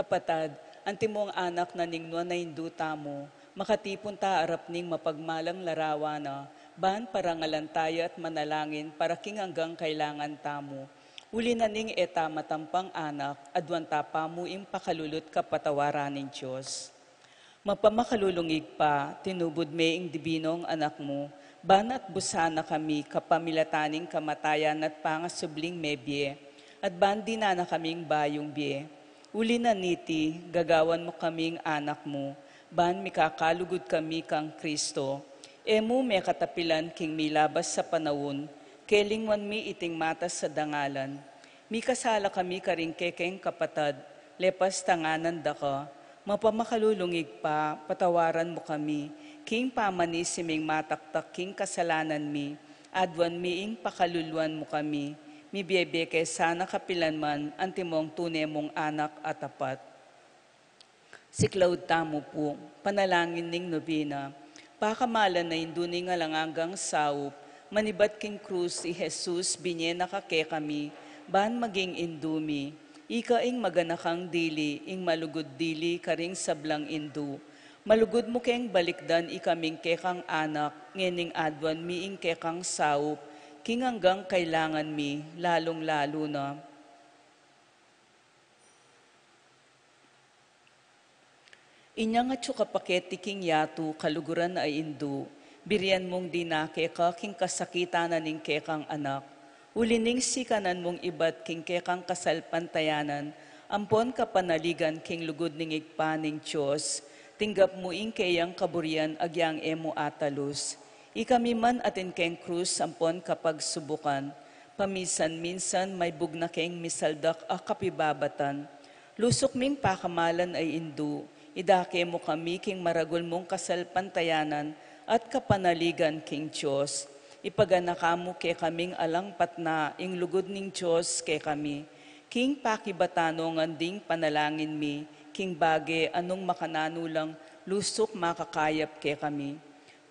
kapatad, antimong anak na ningno na induta mo, makatipon ta arap ning mapagmalang larawana, ban parangalan tayo at manalangin para king hanggang kailangan tamo. Uli na ning eta matampang anak, adwan tapa mo pakalulot kapatawaran ng Diyos. Mapamakalulungig pa, tinubod me ing dibinong anak mo, ban at busana kami kapamilataning kamatayan at pangasubling mebye, at ban di na kaming bayong bie. Uli na niti, gagawan mo kaming anak mo, ban mikakalugod kami kang Kristo. Emo may katapilan king milabas sa panahon, kelingwan mi iting matas sa dangalan. Mi kasala kami karing kekeng kapatad, lepas tanganan da ka, mapamakalulungig pa, patawaran mo kami, king pamanisiming mataktak king kasalanan mi, adwan miing pakaluluan mo kami, mi biyebeke sana kapilan man, antimong tunay mong anak at tapat. Siklaud tamo po, panalangin ning nobina, pakamalan na induning alangagang saup, manibat king krus si Jesus binye nakake kami, ban maging indumi, ika ing maganakang dili, ing malugod dili karing sablang indu. Malugod mo keng balikdan ikaming kekang anak, ngening adwan miing kekang saup, king hanggang kailangan mi, lalong-lalo na. Inyang at kapaketi king yatu, kaluguran ay indu, birian mong dinake ka king kasakita na ning kekang anak. Ulining sikanan mong ibat king kekang kasalpantayanan, ampon kapanaligan king lugod ning igpaning Diyos, tinggap mo ing kayang kaburian agyang emo atalus. Ikami man atin keng krus ampon kapag subukan, paminsan-minsan may bugna keng misaldak a kapibabatan. Lusok ming pakamalan ay indu, idake mo kami king maragol mong kasalpantayanan at kapanaligan king Diyos. Ipaganaka mo ke kaming alangpat na ing lugod ning Diyos ke kami. King pakibatano nganding panalangin mi, king bage anong makananulang lusok makakayap ke kami.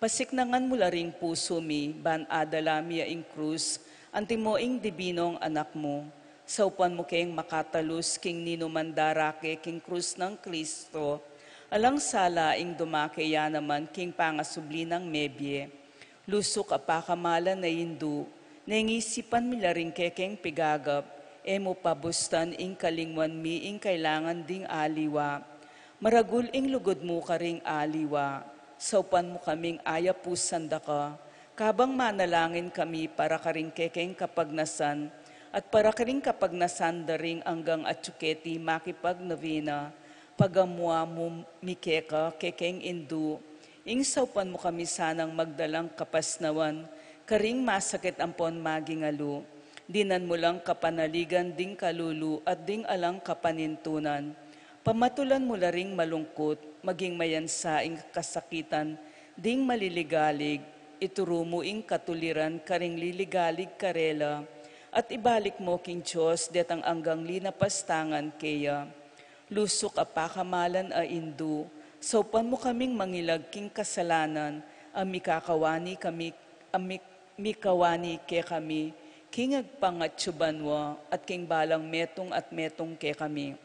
Pasiknangan mo laring puso mi, ban adala mi ing krus, antimo ing dibinong anak mo. Saupan mo keng makatalus king ninumandarake king krus ng Kristo, alang sala ing dumake ya naman king pangasubli ng mebye. Lusok apakamalan na indu, nangisipan mi laring kekeng pigagap, emo pabustan ing kalingwan mi ing kailangan ding aliwa. Maragul ing lugod mo karing aliwa, saupan mo kaming ayapusan da ka, kabang manalangin kami para karing kekeng kapagnasan, at para karing kapagnasan daring anggang at tsuketi makipagnovena, pagamwa mo mikeka kekeng indu, ing saupan mo kami sanang magdalang kapasnawan, karing masakit ampon magingalu, dinan mo lang kapanaligan ding kalulu at ding alang kapanintunan. Pamatulan mo laring malungkot, maging mayansaing kasakitan, ding maliligalig, ituro mo ing katuliran karing liligalig karela, at ibalik mo king Diyos detang anggang linapastangan kaya. Lusok apakamalan a indu, saupan mo kaming mangilag king kasalanan, amikakawani kami, amikawani ke kami, king agpangatsubanwa at king balang metong at metong ke kami.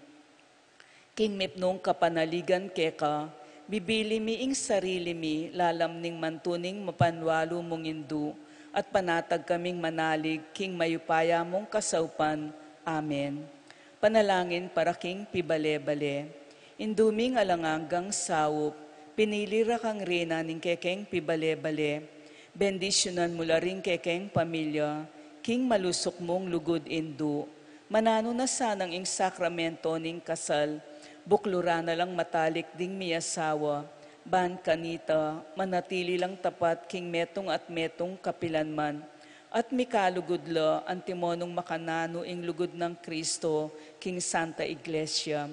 King mipnong kapanaligan ke ka, bibili mi ing sarili mi, lalam ning mantuning mapanwalo mong indu, at panatag kaming manalig, king mayupaya mong kasaupan. Amen. Panalangin para king pibale-bale. Induming alangagang saup, pinilira kang rena ning kekeng pibale-bale, bendisyonan mula ring kekeng pamilya, king malusok mong lugod indu, manano na sanang ing sakramento ning kasal, buklura na lang matalik ding miyasawa, ban kanita, manatili lang tapat king metong at metong kapilanman, at mikalugudla antimonong makanano ing lugod ng Kristo, king Santa Iglesia.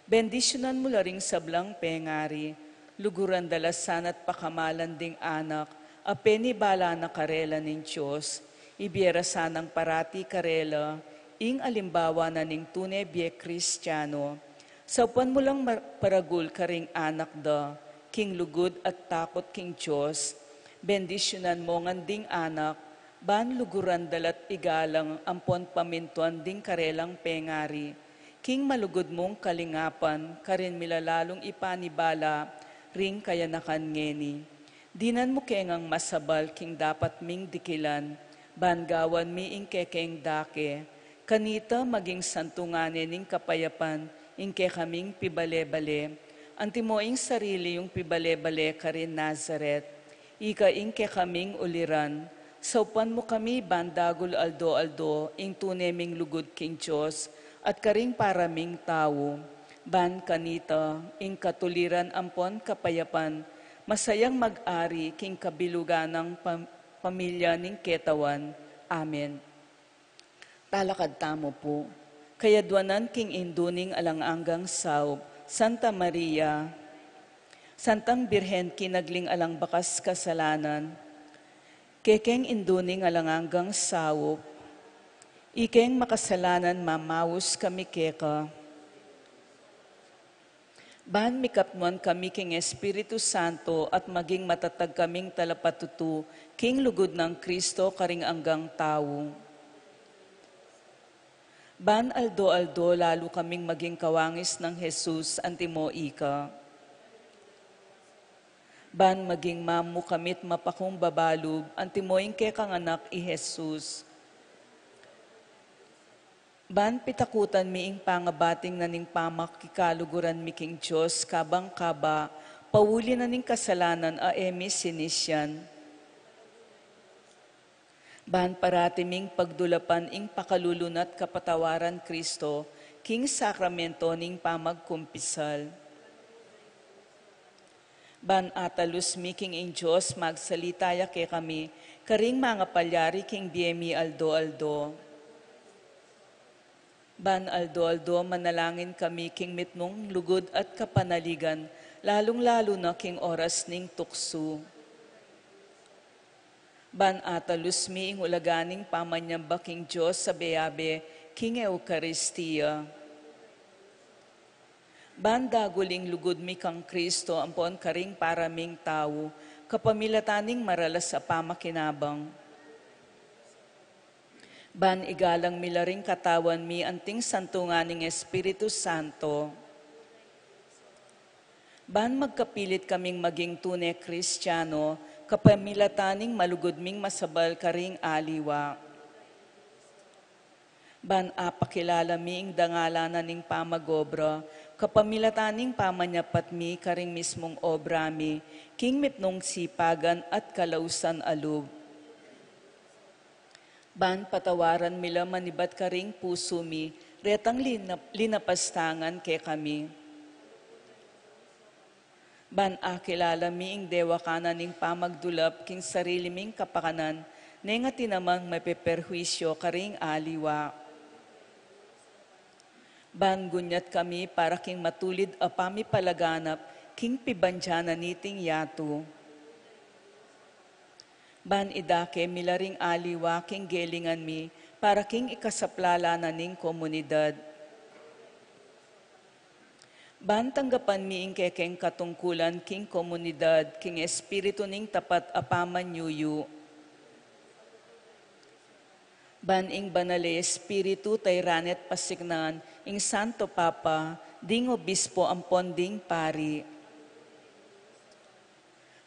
Bendisyonan mo laring sablang pengari, luguran dalasan at pakamalan ding anak, apeni bala na karela ning Diyos, ibiera sanang parati karela, ing alimbawa na ning tunay biye Kristiyano. Saupan mo lang paragul karing anak da, king lugod at takot king Diyos, bendisyonan mo nganding anak, ban luguran dalat igalang ampon pamintuan ding karelang pengari, king malugod mong kalingapan, karin milalalong ipanibala, ring kaya nakangeni. Dinan mo kengang masabal, king dapat ming dikilan, bangawan mi ingke keng dake, kanita maging santunganin ning kapayapan, ingke kaming pibale-bale, antimoing sarili yung pibale-bale karin Nazaret, ika ingke kaming uliran, saupan mo kami bandagul aldo-aldo, ing tuneming lugod king Diyos, at karing paraming tao, ban kanita, ing katuliran ampon kapayapan, masayang mag-ari king kabilugan ng pamilya ning ketawan. Amen. Talakad tamo po. Kaya duanan king induning alanganggang saub, Santa Maria, Santang Birhen kinagling alang bakas kasalanan, kekeng induning alanganggang saub, ikeng makasalanan mamawos kami keka. Ban mikapnuan kami king Espiritu Santo at maging matatag kaming talapatutu, king lugod ng Kristo karing anggang tao. Ban aldo-aldo lalo kaming maging kawangis ng Jesus antimo ika. Ban maging mamu kamit mapakong babalub antimoing kekang anak i Jesus. Ban pitakutan miing pangabating na ning pamak kikaluguran mi king Diyos kabang kaba, pauli na ning kasalanan a emi sinisyan. Ban paratiming pagdulapan ing pakalulunat kapatawaran Kristo, king sakramento ning pamagkumpisal. Ban atalus mi king ing Diyos magsalitaya ke kami, karing mga palyari king biemi aldo-aldo. Ban aldo-aldo manalangin kami king mitnong lugod at kapanaligan, lalong-lalo na king oras ning tukso. Ban atalus mi ing ulaganing pamanyamba king Diyos sa beyabe, king Eucharistia. Ban daguling lugod mi kang Kristo, ampon karing paraming tao, kapamilataning maralas sa pamakinabang. Ban igalang milaring katawan mi anting santunganing Espiritu Santo. Ban magkapilit kaming maging tunay Kristiyano, kapamilataning malugod ming masabal karing aliwa. Ban apakilala mi ing dangalanan ning pamagobra, kapamilataning pamanyapat mi karing mismong obra mi, king mitnong sipagan at kalausan alub. Ban patawaran mila manibat karing puso mi, retang linapastangan ke kami. Ban akilala mi ing dewa kanan ning pamagdulap king sarili ming kapakanan, nenga tinamang mapeperhuisyo karing aliwa. Ban gunyat kami para king matulid a pamipalaganap, king pibandyana niting yato. Ban idake milaring aliwa king gelingan mi, para king ikasaplala na ning komunidad. Ban tanggapan mi ing kekeng katungkulan king komunidad, king espiritu ning tapat apaman yuyu. Ban ing banale espiritu tay ranet pasignan, ing Santo Papa, ding obispo ampon ding pari.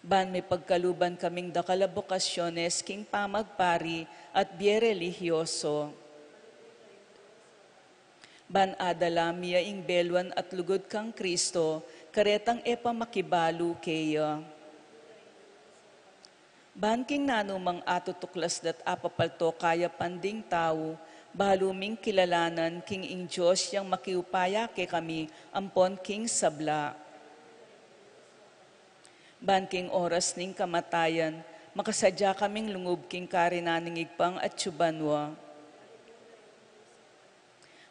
Ban may pagkaluban kaming dakalabokasyones king pamagpari at bierelihiyoso. Ban adala miya ing belwan at lugod kang Kristo, karetang epa makibalu keya. Ban king nanumang atutuklas dat apapalto kaya panding tao, baluming kilalanan king ing Diyos yang makiupaya ke kami, ampon king sabla. Ban king oras ning kamatayan, makasadya kaming lungub king karinaning igpang at tsubanwa.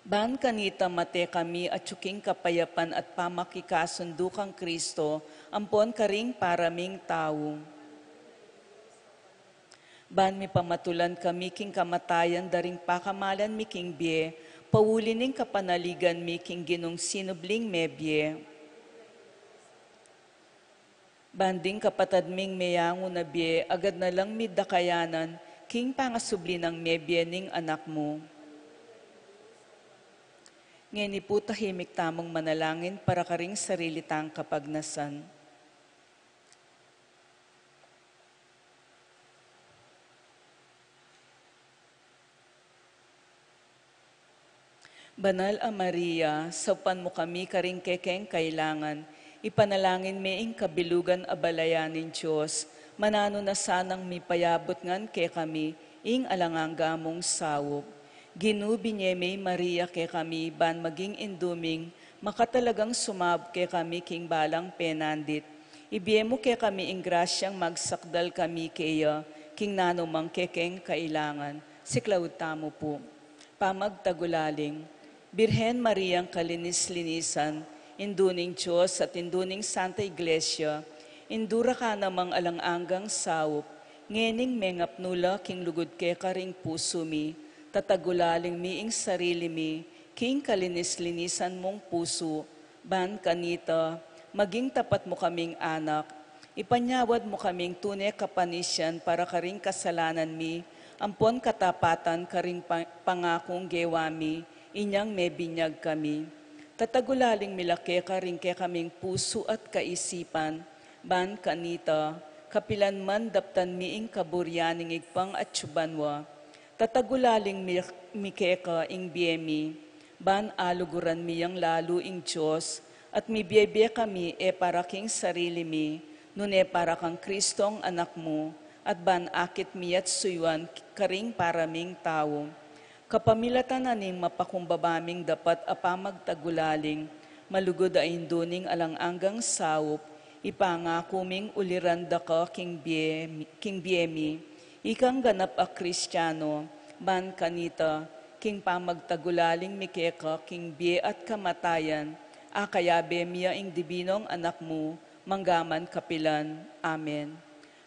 Ban kanita mate kami at tsuking kapayapan at pamakikasundo kang Kristo, ampon karing paraming tao. Ban mi pamatulan kami king kamatayan daring pakamalan mi king bie, pauli ning kapanaligan mi king ginong sinubling mebye. Banding kapatad ming meyango na bie, agad na lang midakayanan, king pangasubli ng mebye ning anak mo. Ngayon po tahimik tamong manalangin para karing sarili tang kapagnasan. Banal a Maria, saupan mo kami karing kekeng kailangan, ipanalangin meing kabilugan abalayanin Diyos, manano na sanang mipayabot ngan ke kami, ing alanganga mong sawop. Ginubi niya may Maria ke kami, ban maging induming, makatalagang sumab ke kami king balang penandit. Ibiye mo ke kami ing grasyang magsakdal kami keya, king nanumang kekeng kailangan. Siklawd tamo po. Pamagtagulaling, Birhen Mariang kalinis-linisan, induning Diyos at induning Santa Iglesia, indura ka namang alang-anggang sawop, ngening mengapnula king lugod ke karing puso mi, tatagulaling miing sarili mi, king kalinis-linisan mong puso, ban kanita, maging tapat mo kaming anak, ipanyawad mo kaming tunay kapanisyan para karing kasalanan mi, ampon katapatan karing pangakong gewami, inyang may binyag kami. Tatagulaling milake karing ke kaming puso at kaisipan, ban kanita, kapilan man daptan miing kaburyaning igpang at tsubanwa. Tatagulaling mikeka ing biyemi, ban aluguran miyang lalo ing Diyos, at mibiyebe kami para king sarili mi, nune para kang Kristong anak mo, at ban akit miyat suywan karing paraming tao. Kapamilatan aning mapakumbabaming dapat apamagtagulaling, malugod ay induning alang-anggang sawop, ipangakuming uliranda ka king biyemi, ikang ganap a Kristiyano, ban kanita, king pamagtagulaling mikeka king biye at kamatayan, akayabe miya ing dibinong anak mo, manggaman kapilan. Amen.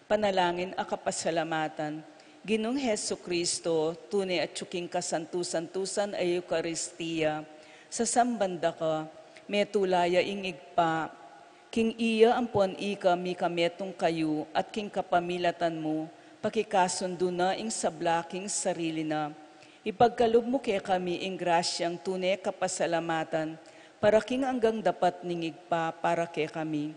Panalangin a kapasalamatan, Ginong Heso Kristo, tunay at tsuking kasantusan-tusan ay Eucharistia, sa sambanda ka, metulaya ing igpa, king iya ampon ika mi kametong kayo at king kapamilatan mo, pakikasundo na ing sablaking sarili na. Ipagkalob mo kay kami ing grasyang tunay kapasalamatan, para king anggang dapat ningigpa para kay kami.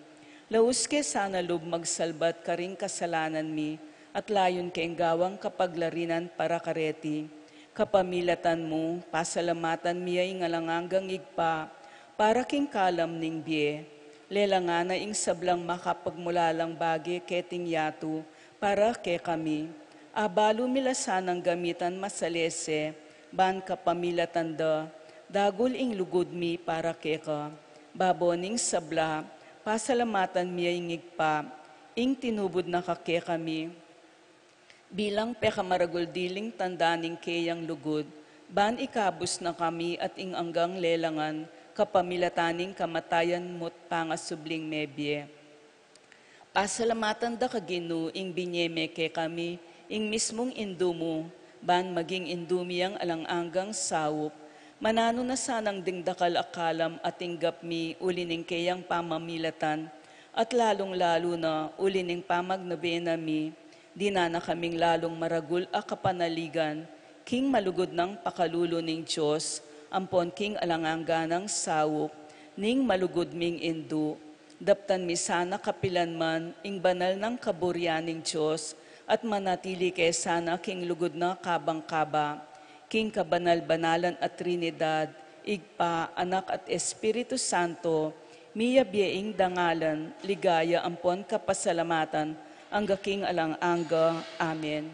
Laus ke sana lub magsalbat karing kasalanan mi, at layon kay gawang kapaglarinan para kareti. Kapamilatan mo, pasalamatan miya ing alanganggang igpa, para king kalam ning biye. Lelangana ing sablang makapagmulalang bagi keting yatu, para ke kami. Abalo milasanang gamitan masalese, ban kapamilatan da, dagul ing lugod mi para ke ka. Baboning sabla, pasalamatan miya ing igpa, ing tinubod na kake kami. Bilang pekamaragul diling tandaning keyang lugod, ban ikabus na kami at ing anggang lelangan, kapamilataning kamatayan mo't pangasubling mebye. Pasalamatan da kaginu ing binyeme ke kami, ing mismong indumo, ban maging indumiyang alang-anggang sawop, manano na sanang dingdakal akalam at inggap mi ulining keyang pamamilatan, at lalong-lalo na ulining pamagnobena mi, di na kaming lalong maragul a kapanaligan, king malugod ng pakalulo ning Diyos, ampon king alangangganang sawop, ning malugod ming indu, daptan mi sana kapilan man, ing banal ng kaburyaning Diyos, at manatili kay sana king lugod na kabang-kaba, king kabanal-banalan at Trinidad, igpa, anak at Espiritu Santo, miya biyaing dangalan, ligaya ampon kapasalamatan, angga king alang-angga. Amen.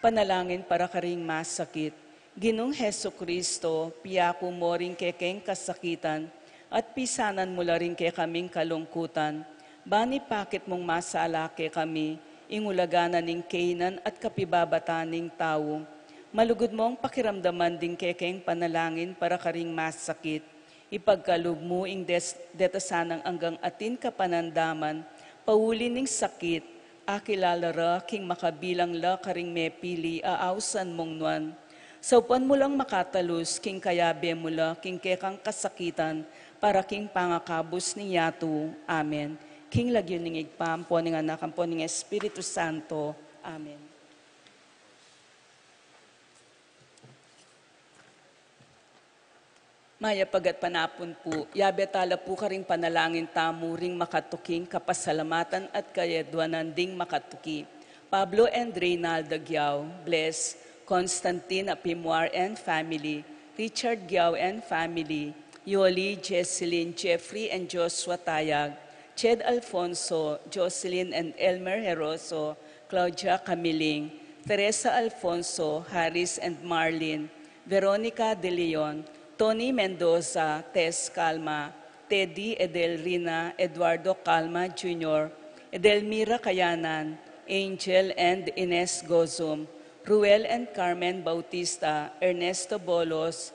Panalangin para karing masakit. Ginong Heso Kristo, piyako mo rin kekeng kasakitan, at pisanan mo rin ke kaming kalungkutan. Bani pakit mong masalake kami, ingulaganan ning kainan at kapibabataning tao. Malugod mong pakiramdaman din kekeng panalangin para karing masakit. Ipagkalub mo ing detasanang anggang atin kapanandaman, pauli ning sakit, akilalara king makabilang la karing mepili aawsan mong nuan. Saupan mo lang makatalus, king kayabe mo la, king kekang kasakitan, para king pangakabos ni Yatu. Amen. King lagyon ning igpam, po ning anak, po ning Espiritu Santo. Amen. Maya pagat panapon po, yabetala po ka ring panalangin tamo ring makatuking kapasalamatan at kayadwanan ding makatuki. Pablo and Reynaldo Giao, bless. Constantine Apimwar and family. Richard Giao and family. Yoli, Jesseline, Jeffrey and Joshua Tayag. Ched Alfonso, Jocelyn and Elmer Heroso. Claudia Camiling. Teresa Alfonso, Harris and Marlene. Veronica De Leon. Tony Mendoza, Tess Calma, Teddy Edelrina, Eduardo Calma Jr., Edelmira Kayanan, Angel and Ines Gozum, Ruel and Carmen Bautista, Ernesto Bolos,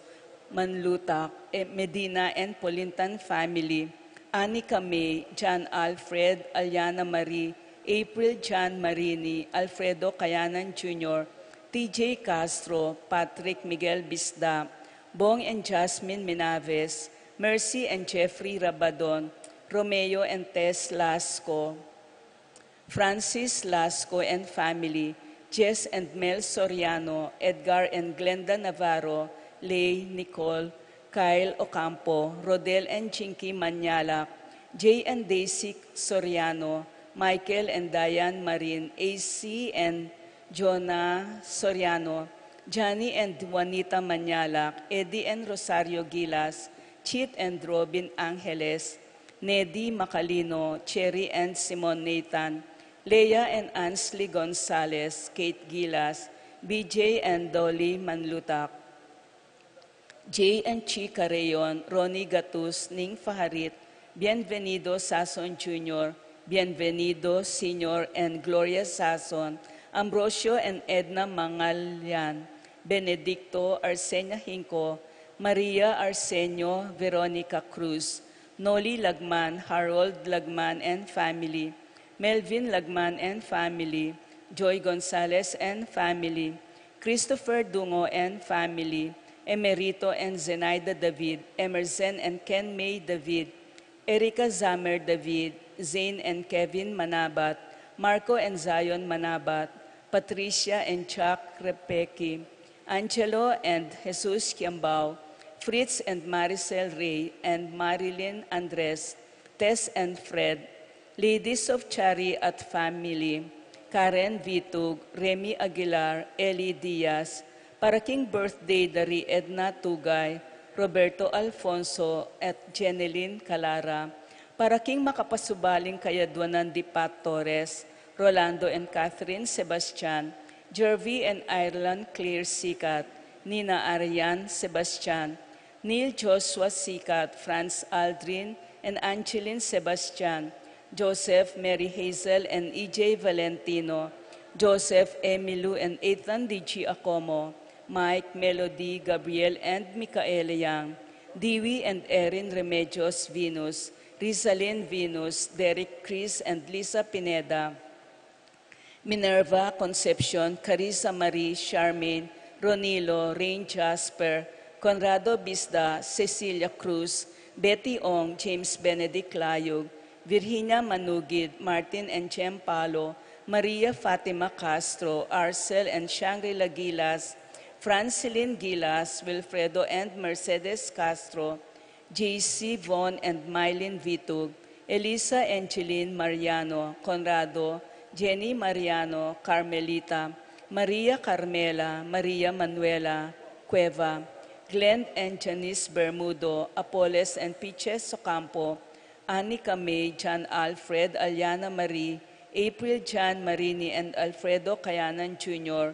Manlutak, Medina and Polintan family, Anika May, John Alfred, Aliana Marie, April John Marini, Alfredo Kayanan Jr., TJ Castro, Patrick Miguel Bisda, Bong and Jasmine Minaves, Mercy and Jeffrey Rabadon, Romeo and Tess Lasco, Francis Lasco and family, Jess and Mel Soriano, Edgar and Glenda Navarro, Lay, Nicole, Kyle Ocampo, Rodel and Chinky Manyalak, Jay and Daisy Soriano, Michael and Diane Marin, AC and Jonah Soriano, Johnny and Juanita Manyalak, Eddie and Rosario Gilas, Chit and Robin Angeles, Nedy Macalino, Cherry and Simon Nathan, Leah and Ansley Gonzalez, Kate Gilas, BJ and Dolly Manlutak, Jay and Chica Rayon, Ronnie Gatus, Ning Faharit, Bienvenido Sason Jr., Bienvenido Sr. and Gloria Sason, Ambrosio and Edna Mangalyan, Benedicto Arsenia Hinco, Maria Arsenio Veronica Cruz, Noli Lagman, Harold Lagman and family, Melvin Lagman and family, Joy Gonzalez and family, Christopher Dungo and family, Emerito and Zenaida David, Emerson and Ken May David, Erica Zamer David, Zane and Kevin Manabat, Marco and Zion Manabat, Patricia and Chuck Repeki, Angelo and Jesus Kiambao, Fritz and Maricel Ray and Marilyn Andres, Tess and Fred, Ladies of Chari at family, Karen Vitug, Remy Aguilar, Eli Diaz, paraking birthday dari Edna Tugay, Roberto Alfonso at Jeneline Calara, paraking makapasubaling kayadwanan di Pat Torres, Rolando and Catherine Sebastian, Jervy and Ireland Claire Sikat, Nina Arian Sebastian, Neil Joshua Sikat, Franz Aldrin and Angeline Sebastian, Joseph Mary Hazel and EJ Valentino, Joseph Emilu and Ethan D.G. Acomo, Mike, Melody, Gabriel and Micaela Yang, Dewey and Erin Remedios Venus, Rizalyn Venus, Derek Chris and Lisa Pineda, Minerva Concepcion, Carissa Marie, Charmaine, Ronilo, Rain Jasper, Conrado Bisda, Cecilia Cruz, Betty Ong, James Benedict Layog, Virginia Manugid, Martin and Jem Palo, Maria Fatima Castro, Arcel and Shangri-La Gilas, Francilyn Gilas, Wilfredo and Mercedes Castro, JC Von and Mylene Vitug, Elisa Angeline Mariano, Conrado, Jenny Mariano, Carmelita, Maria Carmela, Maria Manuela, Cueva, Glenn and Janice Bermudo, Apoles and Piches Ocampo, Anika May, John Alfred, Aliana Marie, April John Marini and Alfredo Kayanan Jr.,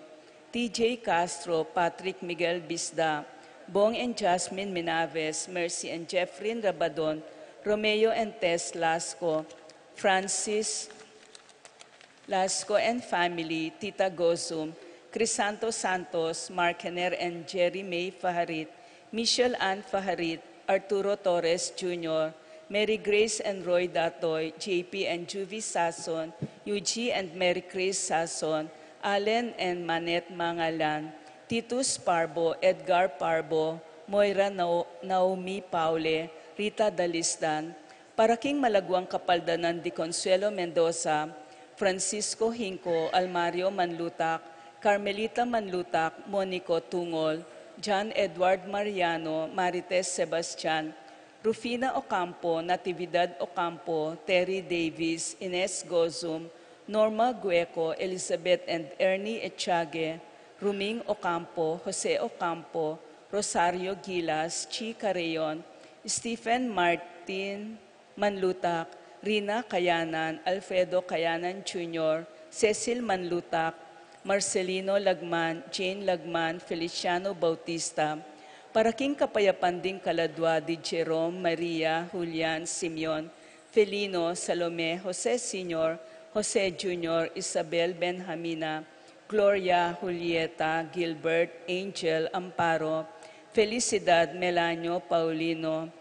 TJ Castro, Patrick Miguel Bisda, Bong and Jasmine Minaves, Mercy and Jeffrey Rabadon, Romeo and Tess Lasco, Francis Lasco and family, Tita Gozum, Crisanto Santos, Mark Henner and Jerry May Faharit, Michelle Ann Faharit, Arturo Torres Jr., Mary Grace and Roy Datoy, JP and Juvie Sason, Yuji and Mary Chris Sason, Allen and Manette Mangalan, Titus Parbo, Edgar Parbo, Moira Naomi Paule, Rita Dalisdan, paraking malagwang kapaldanan di Consuelo Mendoza, Francisco Hinco, Almario Manlutak, Carmelita Manlutak, Monico Tungol, John Edward Mariano, Marites Sebastian, Rufina Ocampo, Natividad Ocampo, Terry Davis, Ines Gozum, Norma Gueco, Elizabeth and Ernie Echage, Ruming Ocampo, Jose Ocampo, Rosario Gilas, Chi Carreon, Stephen Martin Manlutak, Rina Kayanan, Alfredo Kayanan Jr., Cecil Manlutak, Marcelino Lagman, Jane Lagman, Feliciano Bautista, Paraking Kapayapan ding Kaladwa di Jerome, Maria, Julian, Simeon, Felino, Salome, Jose Sr., Jose Jr., Isabel Benjamina, Gloria, Julieta, Gilbert, Angel, Amparo, Felicidad, Melanio, Paulino,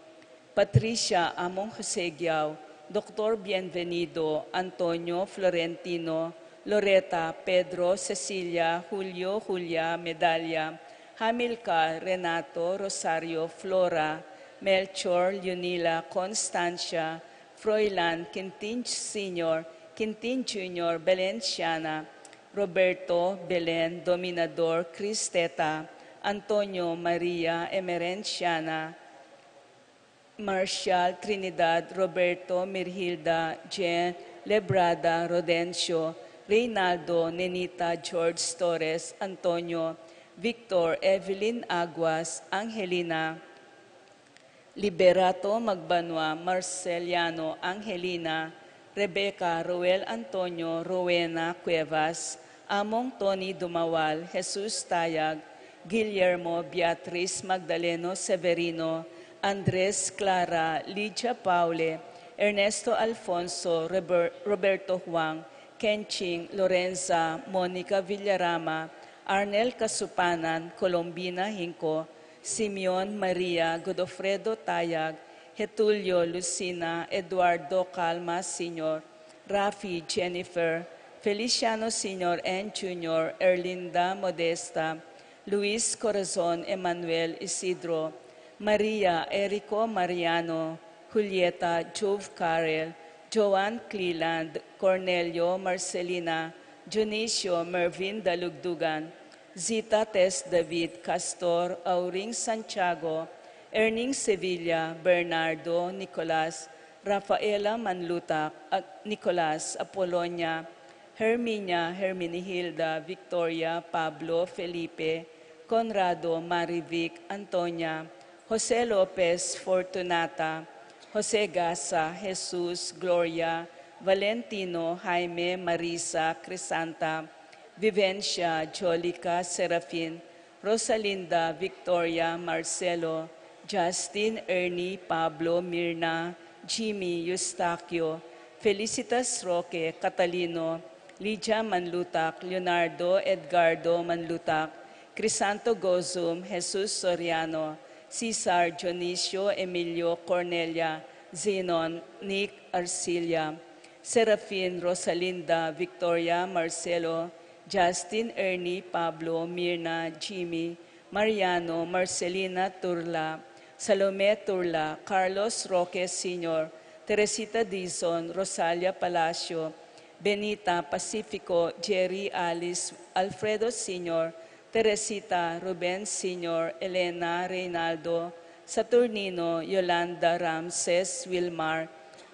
Patricia, Among Jose Giao, Dr. Bienvenido, Antonio, Florentino, Loreta, Pedro, Cecilia, Julio, Julia, Medalla, Hamilcar, Renato, Rosario, Flora, Melchor, Leonila, Constancia, Froilan, Quintin Sr., Quintin Jr., Belenciana, Roberto, Belen, Dominador, Cristeta, Antonio, Maria, Emerenciana, Marcial, Trinidad, Roberto, Mirhilda, Jen, Lebrada, Rodencio, Reynaldo, Nenita, George Torres, Antonio, Victor, Evelyn Aguas, Angelina, Liberato Magbanwa, Marceliano, Angelina, Rebecca, Roel Antonio, Rowena Cuevas, Among Tony Dumawal, Jesus Tayag, Guillermo, Beatriz Magdaleno Severino, Andres Clara, Lydia Paule, Ernesto Alfonso, Roberto Huang, Kenching, Lorenza, Monica Villarama, Arnel Kasupanan, Colombina Hinco, Simeon Maria, Godofredo Tayag, Getulio Lucina, Eduardo Calma Sr., Rafi Jennifer, Feliciano Sr. and Jr., Erlinda Modesta, Luis Corazon Emmanuel Isidro, Maria Erico Mariano, Julieta Jove Carel, Joanne Cleland, Cornelio Marcelina, Junicio Mervin Dalugdugan, Zita Tess David Castor, Auring Santiago, Erning Sevilla, Bernardo Nicolas, Rafaela Manlutak, Nicolas Apolonia, Herminia, Herminihilda, Victoria, Pablo, Felipe, Conrado, Marivic, Antonia, Jose Lopez, Fortunata, Jose Gasa, Jesus, Gloria, Valentino, Jaime, Marisa, Crisanta, Vivencia, Jolica, Serafin, Rosalinda, Victoria, Marcelo, Justin, Ernie, Pablo, Mirna, Jimmy, Eustaquio, Felicitas Roque, Catalino, Lydia Manlutak, Leonardo Edgardo Manlutak, Crisanto Gozum, Jesus Soriano, Cesar Dionisio Emilio Cornelia, Zenon, Nick Arcilia, Serafin Rosalinda, Victoria Marcelo, Justin Ernie Pablo, Mirna, Jimmy, Mariano, Marcelina Turla, Salome Turla, Carlos Roque Sr., Teresita Dizon, Rosalia Palacio, Benita Pacifico, Jerry Alice, Alfredo Sr., Teresita, Ruben Sr., Elena Reynaldo, Saturnino, Yolanda Ramses, Wilmar,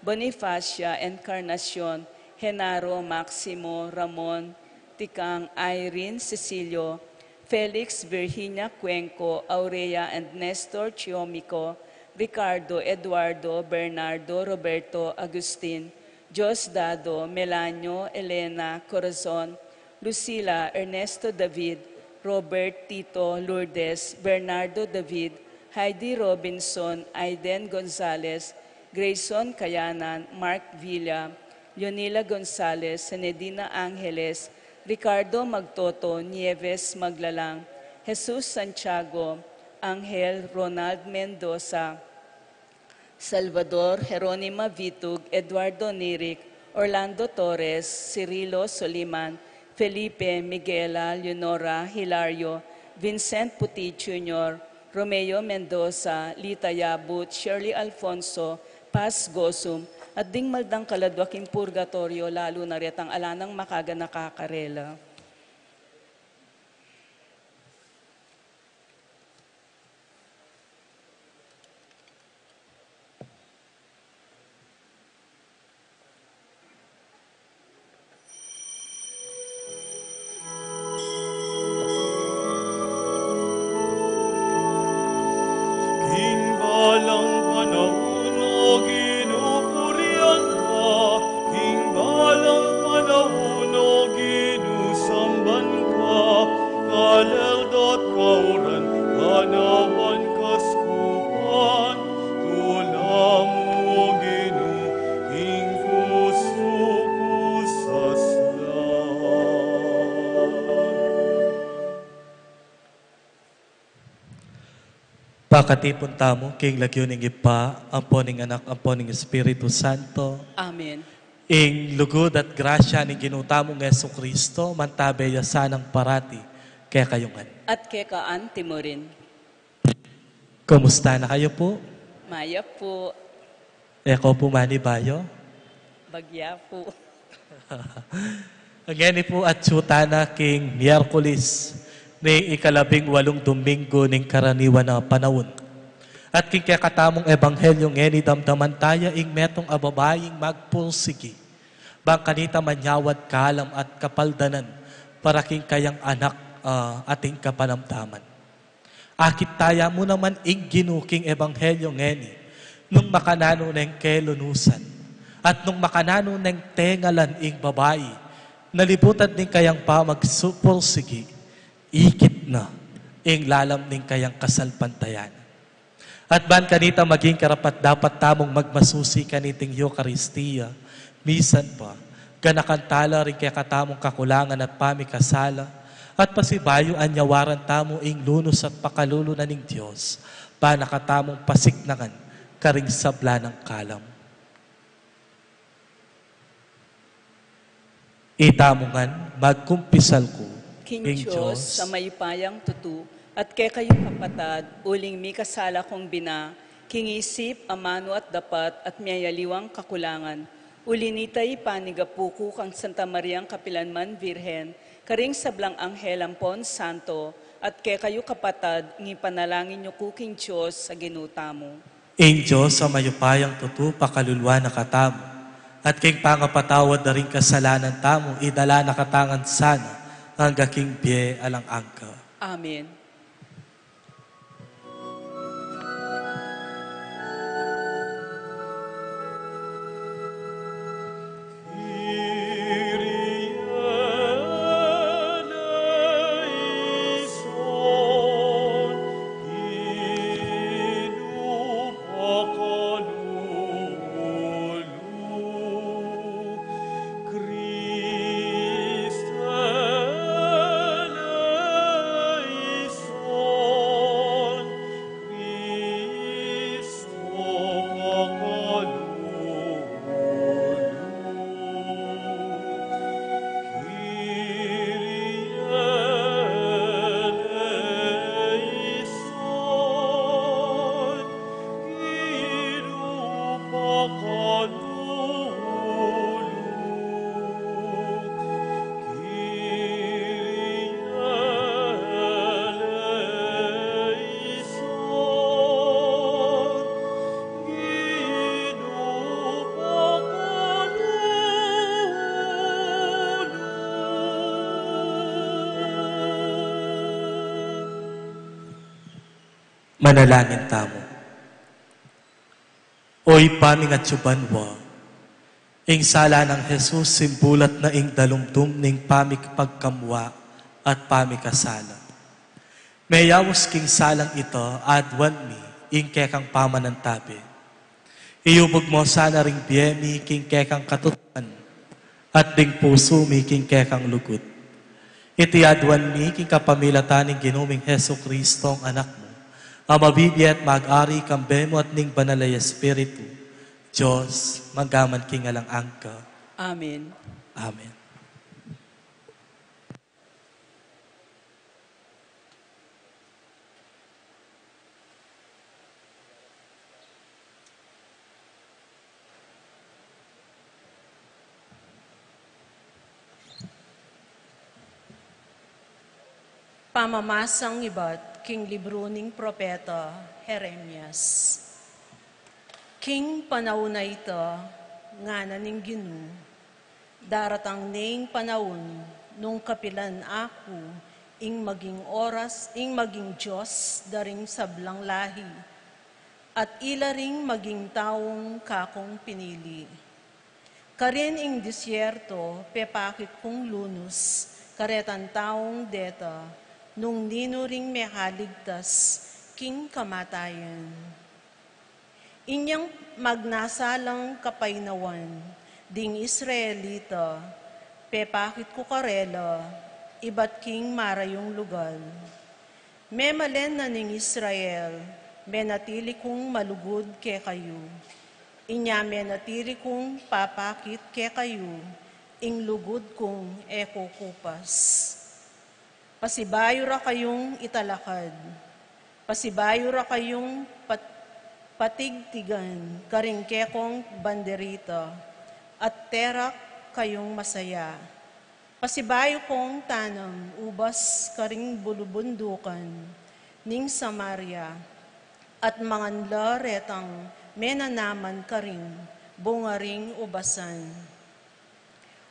Bonifacia, Encarnacion, Genaro, Maximo, Ramon, Tikang, Irene, Cecilio, Felix, Virginia Cuenco, Aurea, and Nestor Chiomico, Ricardo, Eduardo, Bernardo, Roberto, Agustin, Diosdado, Melanio, Elena, Corazon, Lucila, Ernesto David, Robert, Tito, Lourdes, Bernardo David, Heidi Robinson, Aiden Gonzalez, Grayson Kayanan, Mark Villa, Leonila Gonzalez, Senedina Angeles, Ricardo Magtoto, Nieves Maglalang, Jesus Santiago, Angel Ronald Mendoza, Salvador Jeronima Vitug, Eduardo Nirik, Orlando Torres, Cirilo Soliman, Felipe Miguela, Leonora Hilario, Vincent Puti Jr., Romeo Mendoza, Lita Yabut, Shirley Alfonso, Paz Gosum, at ding maldang kaladwaking purgatorio, lalo na ret ang alanang makaga nakakarela. Pakatipon tamo, king lagyo ning ipa, ampo ning anak, ampo ning Espiritu Santo. Amen. Ing lugod at grasya ni ginutamong Yesu Kristo, mantabeya sanang parati, kaya kayungan. At kekaan timorin. Kumusta na kayo po? Maya po, Eko po manibayo. bagya po. Ngayon po at sutana king Miyerkules ni ika-18 Domingo ning karaniwan na panahon. At king kakatamong ebanghelyo ngeni damdaman taya ing metong ababaying magpulsigi. Bang kanita manyawad kalam at kapaldanan para king kayang anak ating kapanamdaman. Akit taya mo naman ing ginuking ebanghelyo ngeni nung makanano ng kelunusan at nung makanano ng tengalan ing babae nalibutan ning kayang pa magsupursigi ikit na ing lalam ning kayang kasalpantayan. At ban kanita maging karapat dapat tamong magmasusi kaniting Eucharistia, misan pa, ganakantala rin kaya katamong kakulangan at pamikasala, at pasibayo anyawaran tamo ing lunos at pakalulo na ning Diyos, pa nakatamong pasiknangan karing sabla ng kalam. Itamungan, magkumpisal ko, King Diyos, sa maypayang tutu, at kay kayo kapatad, uling mi kasala kong bina, kingisip, amano at dapat, at miyayaliwang kakulangan. Uli nitay panigapuko kang Santa Mariang Kapilanman Virhen, karing sablang anghel ampon santo, at kay kayo kapatad, ngipanalangin niyo ko King Diyos sa ginuta mo. Ing Diyos, sa mayupayang tutu, pakalulwa na katamo, at king pangapatawad na rin kasalanan tamo, idala na katangan sana, hangga king biye alang angka. Amen. Manalangin tamo. Oy paming at subanwa, ing sala ng Jesus simbulat na ing dalumdum ning pamikpagkamwa at pamikasala. Mayawos king salang ito adwan mi ing kekang pamanantabi. Iyubog mo sana ring biyemi king kekang katutuan at ding puso mi king kekang lugut. Iti adwan mi king kapamilataning ginuming Heso Kristo ang anak mo. Ang mabibiyat mag-ari kambemo at ning banalay Espiritu. Diyos, magaman king alang angka. Amen. Amen. Pamamasang iba't king libro ning propeta Jeremias. King panahon na ito, nga na ning Ginu, daratang ning panahon nung kapilan ako, ing maging oras, ing maging Diyos, daring sablang lahi, at ila ring maging taong kakong pinili. Karin ing disyerto, pepakit kong lunos, karetan taong deta, nung ninuring mehaligtas, king kamatayan. Inyang magnasalang kapainawan, ding Israelita, pepakit ko karela, iba't king marayong lugal. Memalen na ning Israel, menatili kong malugod ke kayo. Inya menatili kong papakit ke kayo, ing lugod kong ekukupas. Pasibayo ra kayong italakad, pasibayo ra kayong patigtigan, karingke kong banderita, at terak kayong masaya. Pasibayo kong tanam, ubas karing bulubundukan, ning Samaria, at manganla retang menanaman karing bungaring ubasan.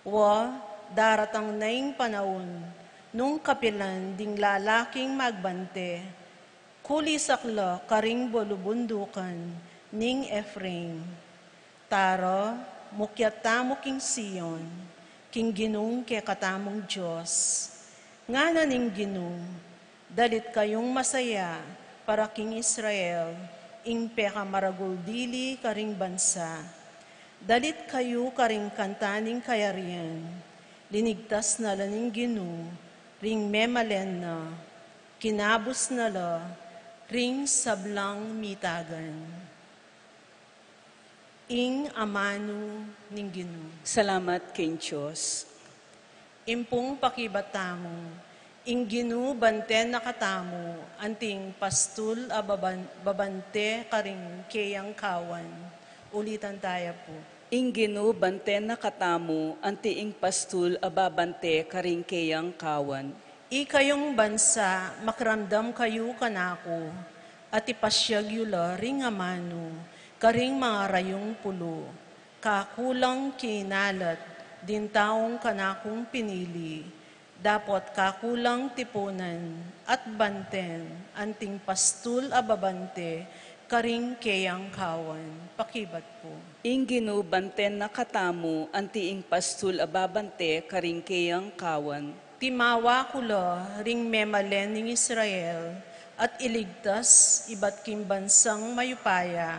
Wa daratang naing panahon, nung kapilan ding lalaking magbante, kulisakla karing bulubundukan ning Ephraim. Tara, mukyatamo king Sion, king ginung ke katamong Diyos. Nga na ning ginung, dalit kayong masaya para king Israel, ing peka maraguldili karing bansa. Dalit kayo karing kantaning kayarian, linigtas na laning ginung, ring memalen na, kinabos na la, ring sablang mitagan. Ing amano ning ginoo. Salamat king Diyos. Impong pakibatamo, ing ginoo banten nakatamo, anting pastul a babante karing keyang kawan. Ulitan tayo po. Ing Ginoo banten na katamo, anti ing pastul ababante karing keyang kawan. Ikayong bansa, makramdam kayo kanako, at ipasyag yula ring amano, karing mga rayong pulo, kakulang kinalat, din taong kanakong pinili, dapat kakulang tipunan, at banten, anting pastul ababante, karing keyang kawan. Pakibat po. Ing Ginoo banten na katamo, anti ing pastul ababante karing keyang kawan. Timawa kula ring memalen ning Israel at iligtas iba't king bansang mayupaya,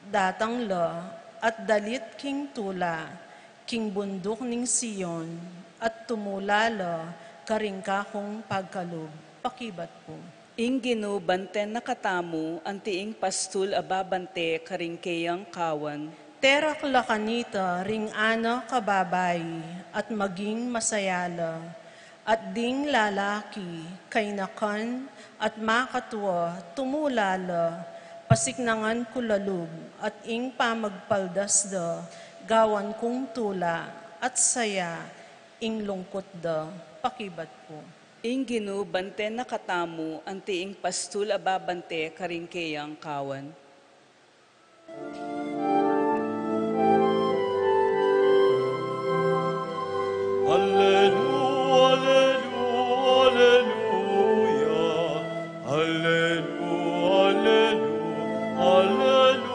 datang la at dalit king tula, king bundok ning Sion, at tumula la karing kakong pagkalog. Pakibat po. Ing Ginoo banten na katamo, anti ing pastul ababante karing keyang kawan. Terak la kanita ring ana kababay at maging masayala, at ding lalaki kay nakan at makatwa tumulala, pasiknangan kulalub at ing pamagpaldas da, gawan kong tula at saya, ing lungkot da. Pakibat po. Ing Ginoo banten na katamo, anti ing pastul ababante karing keyang kawan. Alleluia, alleluia, alleluia, alleluia.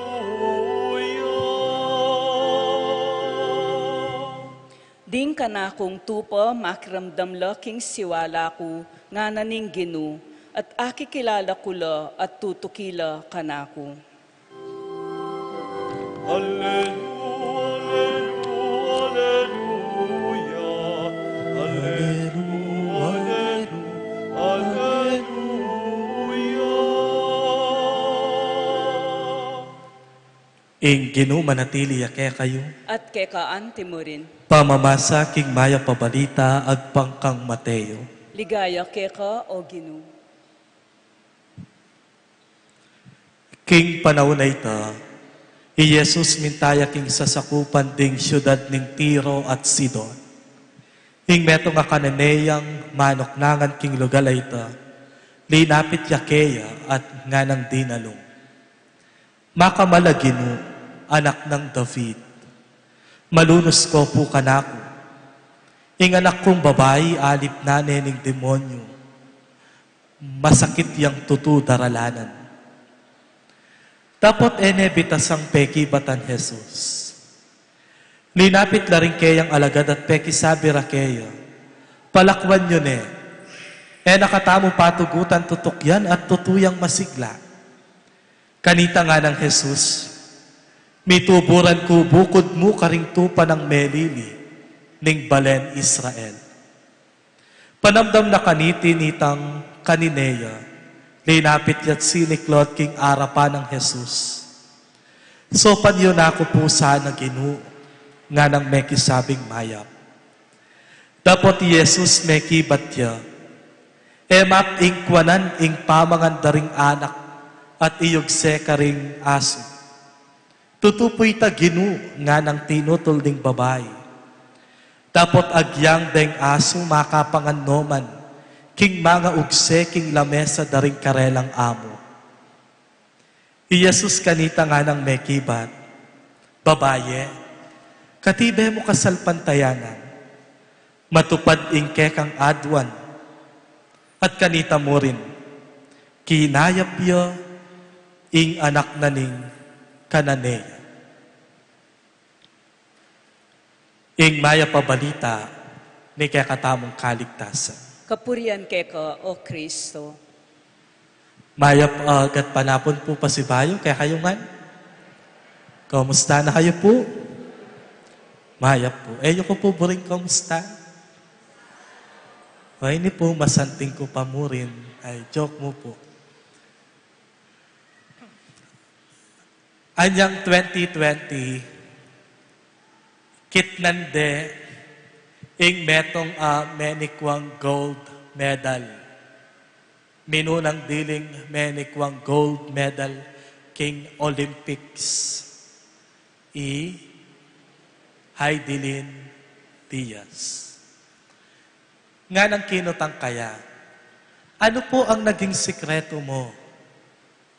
Ding kanakong tupa makiramdam la king siwala ko, nga naning Ginoo, at akikilala ko la at tutukila kanako. Alleluia, alleluia, alleluia, alleluia. Ing Ginoo manatili kaya kayo, At kekaan mo rin, pamamasa king maya pabalita ag pangkang Mateo. ligaya keka o Ginoo. King panahon na ita, Jesus mintaya king sasakupan ding syudad ning Tiro at Sidon. Ing meto nga kananeyang manoknangan king lugar ita, linapit yakeya at nganang dinalong. Makamalagino, anak ng David, malunos ko po kanako. Ing anak kong babae, alip na nening demonyo, masakit yang tutu daralanan. Tapot bitas ang peki batan Jesus. Linapit la rin kayang alagad at peki sabi ra kaya, palakwan yun nakatamo patugutan tutok yan at tutuyang masigla. Kanita nga ng Jesus, mituburan ko bukod mo karing tupa ng melili, ning balen Israel. Panamdam na kaniti nitang kanineya, linapit yat siniklot king arapan ng Jesus. So panyo na ako po sana Ginoo, nga nang meki sabing mayap. Dapot Jesus meki batya, emap ing kwanan ing pamangandaring anak, at iyugse ka ring aso. Tutupoy ta Ginoo, nga nang tinutol ding babae. Dapot agyang deng aso makapangannoman, king mga ugse king lamesa daring karelang amo. Jesus kanita nga nang mekibat, babaye, katibe mo kasalpantayanan, matupad ingke kang adwan, at kanita mo rin, kinayapyo ing anak na ning Kananeya. Ing maya pabalita ni kakatamong kaligtasan. Kapurian keka, O Kristo. Mayap agad panapon po pa si Bayo, kaya kayo nga. Kamusta na kayo po? Mayap po. Eyo ko po buring kamusta? O ini po, masanting ko pa mo rin. Ay, joke mo po. Anyang 2020, kitnande, ing metong menikwang gold medal. Minunang diling menikwang gold medal king Olympics. Heidelin Diaz. Nga nang kinutang kaya, ano po ang naging sikreto mo?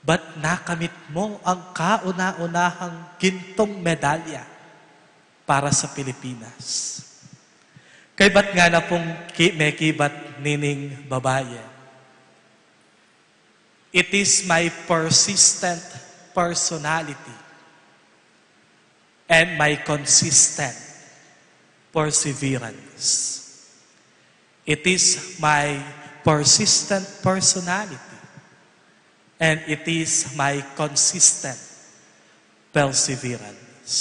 Ba't nakamit mo ang kauna-unahang gintong medalya para sa Pilipinas? Kay ba't nga na pong may kibat nining babae? It is my persistent personality and my consistent perseverance. It is my persistent personality and it is my consistent perseverance.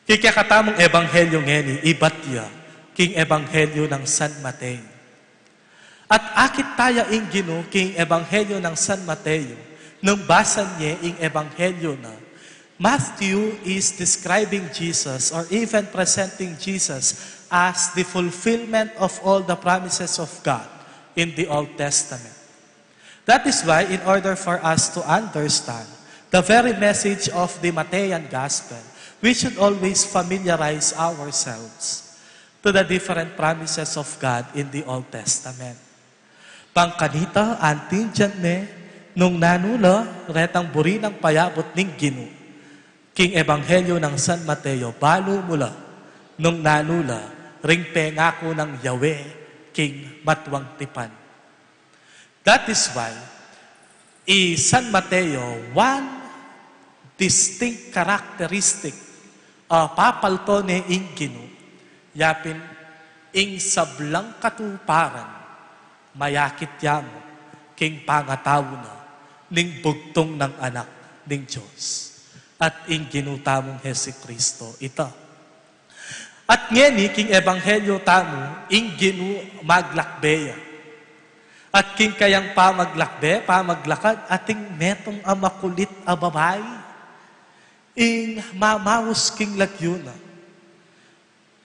Kikakatamong ebanghelyo ngeni, ibatya, king ebanghelyo ng San Mateo. At akit tayo ing Ginoo king ebanghelyo ng San Mateo, nung basan niya ing ebanghelyo na, Matthew is describing Jesus or even presenting Jesus as the fulfillment of all the promises of God in the Old Testament. That is why, in order for us to understand the very message of the Matthean Gospel, we should always familiarize ourselves to the different promises of God in the Old Testament. Pangkanita, anting dyan nung nanula, retang buri ng payabot ning Ginoo. King Ebanghelyo ng San Mateo, balo mula, nung nanula, ring pengako ng Yahweh, King Matwang Tipan. That is why, San Mateo, one distinct characteristic, papalto ni ing Ginoo, yapin, ing sablang katuparan, mayakit yamo, king pangataw na, ning bugtong ng anak ning Diyos. At ing ginutamong Hesi Kristo ito. At ngeni, king ebanghelyo tamo, ing ginu maglakbeya. At king kayang pamaglakad, ating metong amakulit a babay, ing mamawos king lagyuna.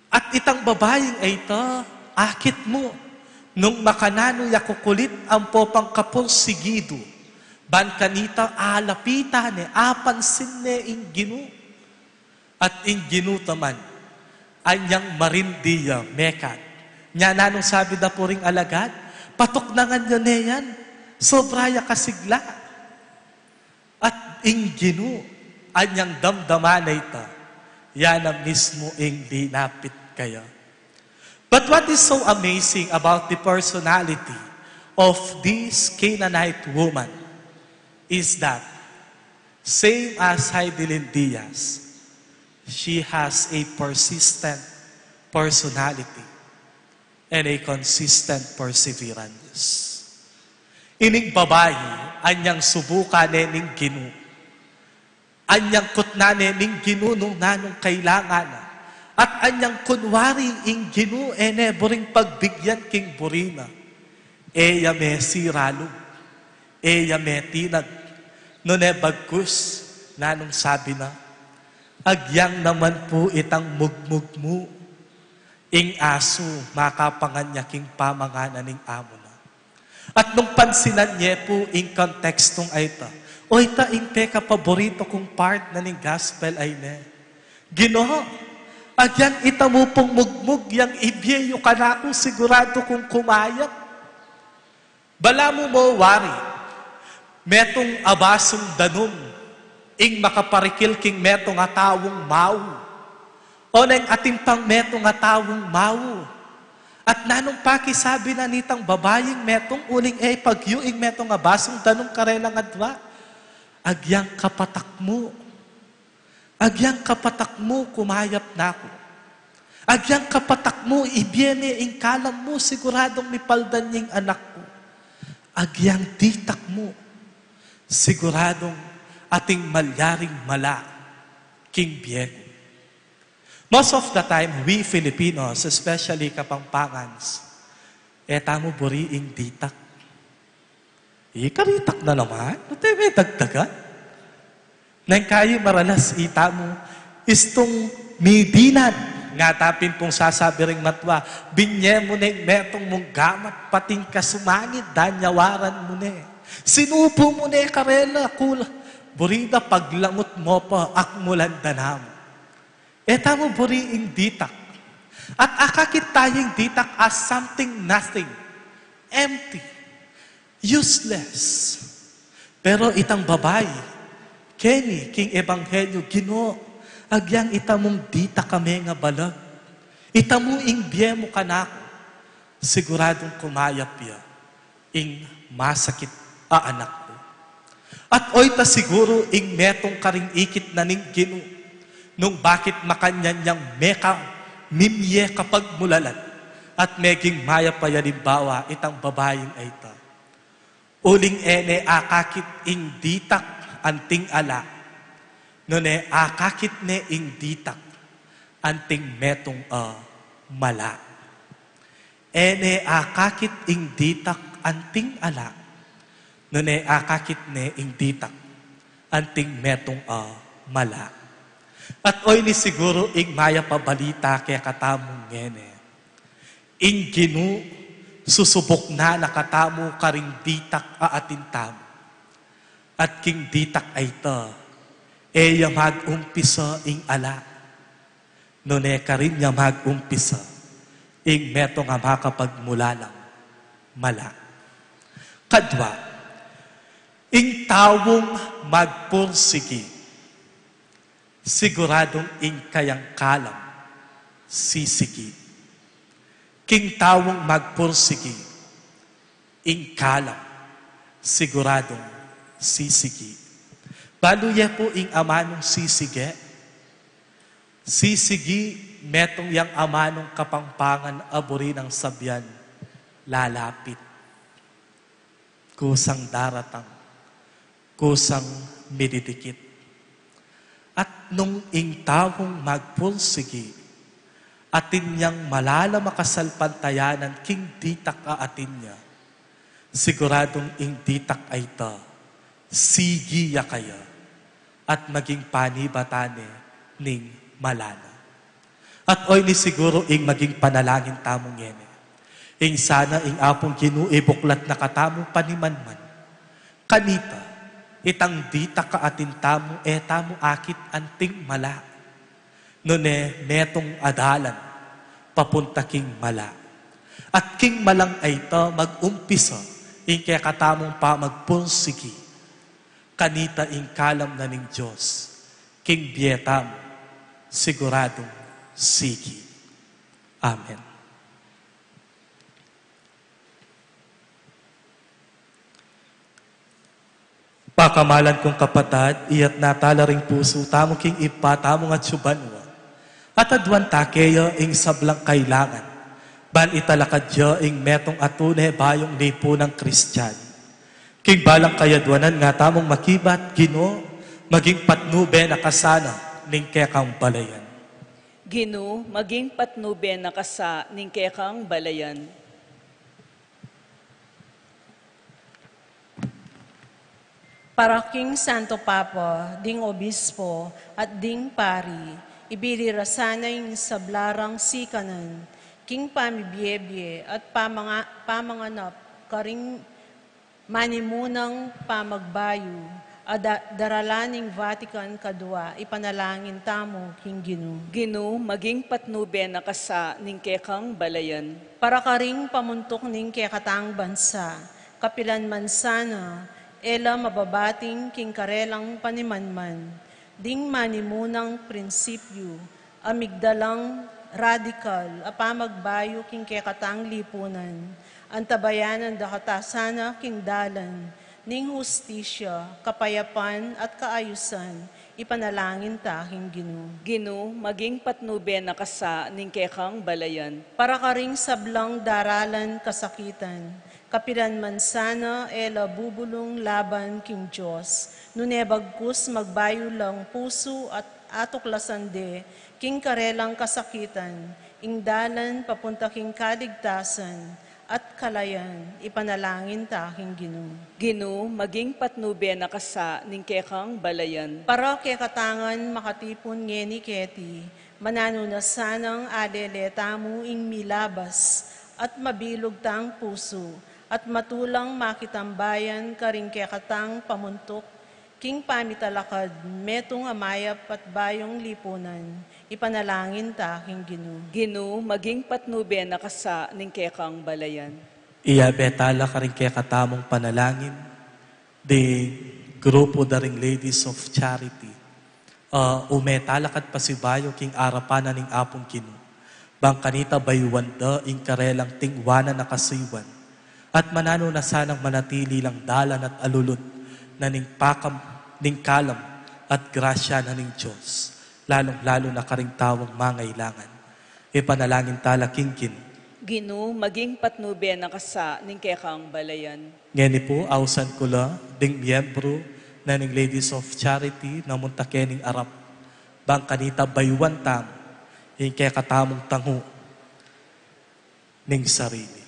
At itang babaying ay ito, akit mo, nung makanano yakukulit ang popang kapon sigido, ban kanita alapita ne, apansin ne ing Ginoo. At ing Ginoo taman, anyang marindiya mekat. Nya nanong sabi da po ring alagad, patok na nga niya yan, sobraya kasigla. At ing Ginoo, anyang damdaman na ita, yan ang mismo ing linapit kaya. But what is so amazing about the personality of this Canaanite woman is that, same as Heidelin Diaz, she has a persistent personality and a consistent perseverance. Ining babae, anyang subukan ning Ginoo. Anyang kutnane ning Ginoo nung nanong kailangan na. At anyang kunwari ing Ginoo boring pagbigyan king burina. Eya me siralo. Eya metinag, no ne bagkus, nanong sabi na, agyang naman po itang mugmug mo, ing aso makapanganyaking pamanganan ning amo na. At nung pansinan niya po ing kontekstong ay ita, o ita ing peka paborito kong part na ning gospel ay ne, Ginoo, agyan ita mo pong mugmug yang ibyeyo ka na ako sigurado kong kumayat. Bala mo wari, metong abasong danum, ing makaparikil king metong atawong mau. O nang atimpang metong atawong mau. At nanong pakisabi na nitang babaying metong uling pagyo ing metong abasong danum karelang adwa. Agyang kapatak mo. Agyang kapatak mo kumayap na ako. Agyang kapatak mo ibyene ing kalam mo siguradong mipaldan yung anak ko. Agyang titak mo siguradong ating malyaring mala king biego. Most of the time, we Filipinos, especially Kapampangans, tamo buriing ditak. Ikaritak na naman. Ito may dagdagan. Nang kayo maralas ita mo, istong midinan. Nga tapin pong sasabi ring matwa, binye mo na metong mong gamat, pating kasumangit, danyawaran mo na. Sinupo mo na karela, kula. Burida paglangot mo pa, akmulan danam. Tamo buriing ditak. At akakit tayong ditak as something nothing, empty, useless. Pero itang babae, Kenny, king ebanghelyo, Ginoo, agyang itamong dita kami nga balag. Itamo ing biye mo kanako, siguradong kumayap ya, ing masakit anak ko. At oyta siguro ing metong karing ikit na ning Ginoo, nung bakit makanyan niyang meka, mimye kapag mulalan, at meging maya pa yalimbawa itang babayeng ay ta. Uling ene akakit ing ditak anting ala, no ne akakit ne ing ditak anting metong mala. Ene akakit ing ditak anting ala, no ne akakit ne ing ditak anting metong mala. At oy ni siguro ing maya pabalita kaya katamong ngene. Ing Ginoo susubok na nakatamo karing ditak aatin tamo. At king ditak ay ta, eya mag-umpisa ing ala. No ne karin niya mag-umpisa ing meto nga makapagmula lang mala. Kadwa, ing tawong magpursigi, siguradong ing kayang kalam, sisigi. King tawong magpursigi, ing kalam, siguradong sisigi. Baluya po ing amanong sisige. Sisigi, metong yang amanong kapangpangan aburi ng sabyan, lalapit. Kusang daratang, kusang mididikit. At nung ing tawong magpursigi, atin niyang malala makasalpantayanan king ditak atin niya, siguradong ing ditak ay ta, sigiya kaya, at maging panibatane ning malana. At oy ni siguro ing maging panalangin tamong yene. Ing sana ing apong Ginoo ibuklat na katamo panimanman. Kanita, itang dita ka atin tamo, tamo akit anting mala. No ne, metong adalan, papunta king mala. At king malang ay ta mag-umpisa, ing kaya katamong pa magpursigi. Kanita ing kalam na ning Diyos, king bietam, siguradong sige. Amen. Pakamalan kong kapatad, iyat natala ring puso, tamo king ipa, tamo nga tsubanwa. At adwan takeyo ing sablang kailangan. Ban italakadyo ing metong atune bayong lipo ng Kristyan. King balang kayadwanan nga tamong makibat, Ginoo, maging patnube na kasana ning kekang balayan. Ginoo, maging patnube na kasa ning kekang balayan. Para King Santo Papa, ding obispo at ding pari, ibirirasanay sa blarang sikanan, King pamibiyebye at pamanganap, karing manimunang pamagbayo, daralaning Vatican kadua, ipanalangin tamo, King Ginu. Ginu, maging patnube na kasa ning kekang balayan. Para karing pamuntok ning kekatang bansa, kapilan man sana, ela mababating king karelang panimanman, ding manimunang prinsipyo, amigdalang radikal, apamagbayo king kekatang lipunan, antabayanan dakatasana king dalan, ning hustisya, kapayapan at kaayusan, ipanalangin ta, King Ginu. Ginu, maging patnube na kasa ning kekang balayan. Para karing sablang daralan kasakitan, kapilan man sana, ela bubulong laban king Diyos, nunebagkus magbayo lang puso at atuklasande, king karelang kasakitan, ingdalan papunta king kaligtasan, at kalayan, ipanalangin ta, King Ginu. Ginu, maging patnube na kasa ning kekang balayan. Para kekatangan makatipon ngeni keti, mananunasanang aleleta mo ing milabas, at mabilog tang puso, at matulang makitambayan karing kekatang pamuntok, king pamitalakad, metong amayap at bayong lipunan, ipanalangin ta, King Ginu. Ginu, maging patnube na kasa ning kekang balayan. Iya betala ka rin kaya katamong panalangin, the grupo daring Ladies of Charity. Umetalakat pasibayo king arapanan ning apong Ginu. Bangkanita bayuwanda ing karelang tingwana na kasiwan. At manano na sanang manatili lang dalan at alulod na ning pakam, ning kalam at grasya na ning Diyos. Lalong-lalo na karing tawang mangailangan. Ipanalangin tala King Ginu. Ginu, maging patnube na kasa ning kekang balayan. Ngeni po, ausan ko la, ding miyembro na ning Ladies of Charity na muntake ning Arap. Bangkanita bayuan tam, yung kaya katamong tango ning sarili.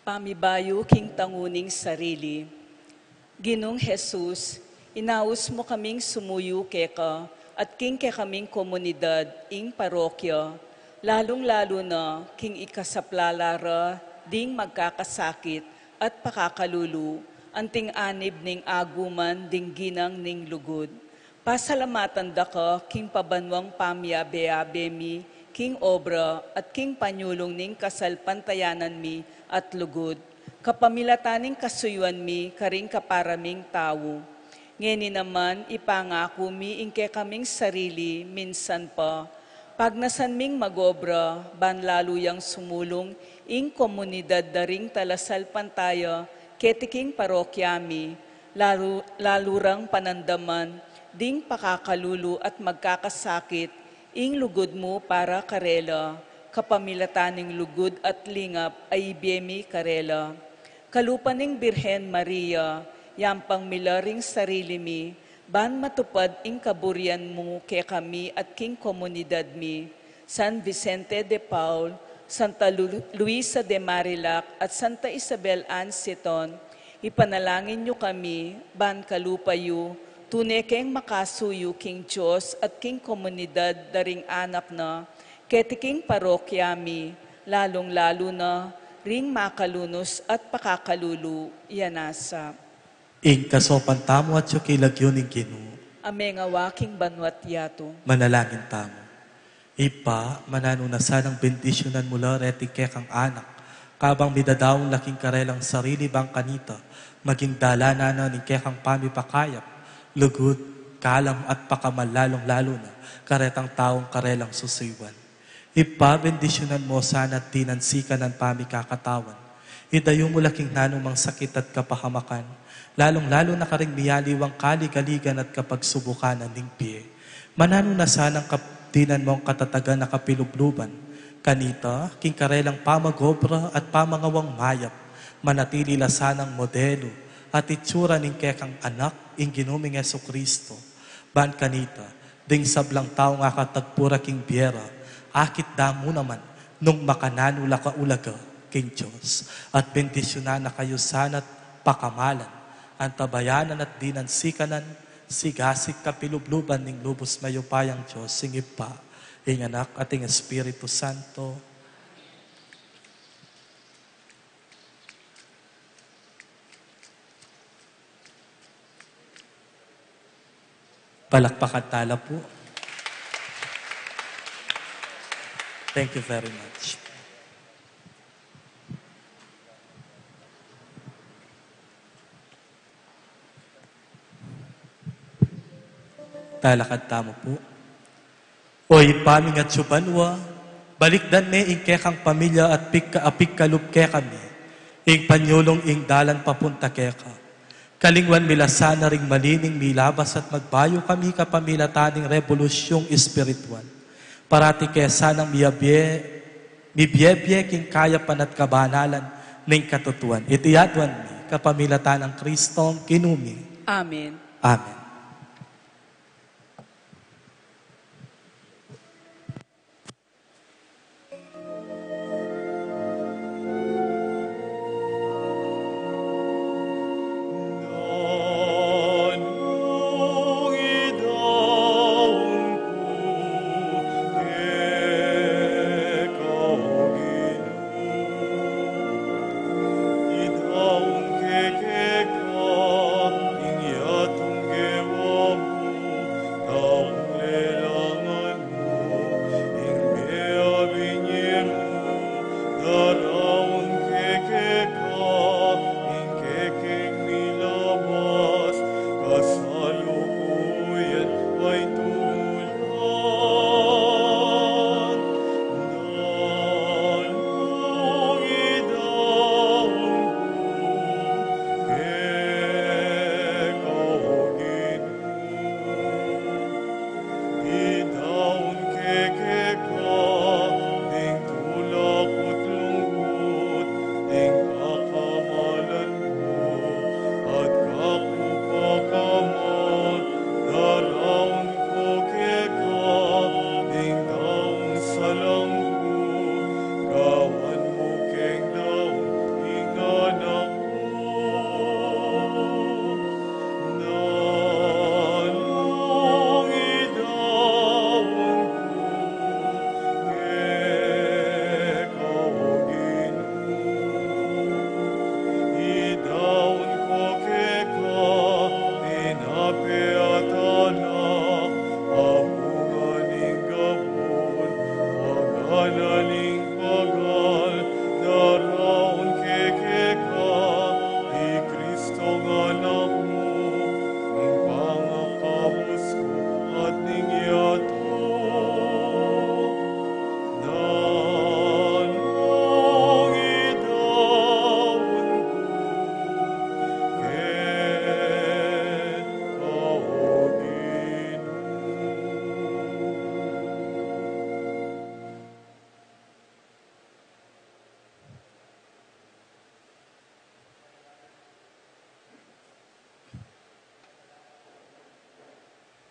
Pamibayo king tanguning sarili. Ginong Jesus, inaus mo kaming sumuyo keka at king ke kaming komunidad ing parokya, lalong-lalo na king ikasaplalara ding magkakasakit at pakakalulu, anting anib ning aguman ding ginang ning lugod. Pasalamatan da ka king pabanwang pamyabe-abe mi, king obra at king panyulong ning kasalpantayanan mi at lugod, kapamilataning kasuyuan mi, karing kaparaming tao. Ngeni naman, ipangako mi ingke kaming sarili, minsan pa, pagnasan ming magobra, banlalo yang sumulong, ing komunidad daring talasal pantaya, ketiking parokya mi, lalurang panandaman, ding pakakalulu at magkakasakit, ing lugod mo para karela, kapamilataning lugod at lingap ay ibiyemi karela. Kalupaning Birhen Maria, yampang milaring sarili mi, ban matupad ing kaburian mo ke kami at king komunidad mi, San Vicente de Paul, Santa Luisa de Marilac at Santa Isabel Anseton, ipanalangin nyo kami, ban kalupayo, tunekeng makasuyo king Diyos at king komunidad daring anak na, ketiking parokya mi, lalong-lalo na, ring makalunos at pakakalulu, yanasa. Ing kasopan tamo at yung kilagyo ning Ginu, Ame nga waking banwat yato. manalangin tamo. Ipa, manano na sanang bendisyonan mula reting kekang anak, kabang midadawang laking karelang sarili bang kanita, maging dalana na ning kekang pamipakayap, lugod, kalam at pakamal-lalong-lalo na, karetang taong karelang susiwan. Ipabendisyonan mo sana at tinansikan ng pamikakatawan. Idayo mo laking nanumang sakit at kapahamakan, lalong-lalo na karing miyaliwang kaligaligan at kapagsubukan ng lingpie. Manano na sanang dinan mong katatagan na kapilubluban. Kanita, king karelang pamagobra at pamangawang mayap, manatili lasanang modelo, at itsura ning kekang anak, ing ginuming Yesu Kristo. Ban kanita, ding sablang tao nga katagpura king biera, akit damo naman, nung makananula ka ulaga, king Diyos. At bendisyonan na kayo sana't pakamalan, ang tabayanan at dinansikanan, sigasik kapilubluban ning lubos mayupayang Diyos, singip pa, ing anak at ing Espiritu Santo. Palakpakan tala po. Thank you very much. Talakad tamo po. Oy, paming at subanwa, balikdan me ing kekang pamilya at apik kalup ke kami, ing panyulong ing dalan papunta keka. Kalingwan milasana ring malining milabas at magbayo kami kapamilataning revolusyong espiritual. Parati kesa ng mibiyebye king kayapan at kabanalan ning katutuan. Itiyadwan mi kapamilatan ng Kristong kinumi. Amen. Amen.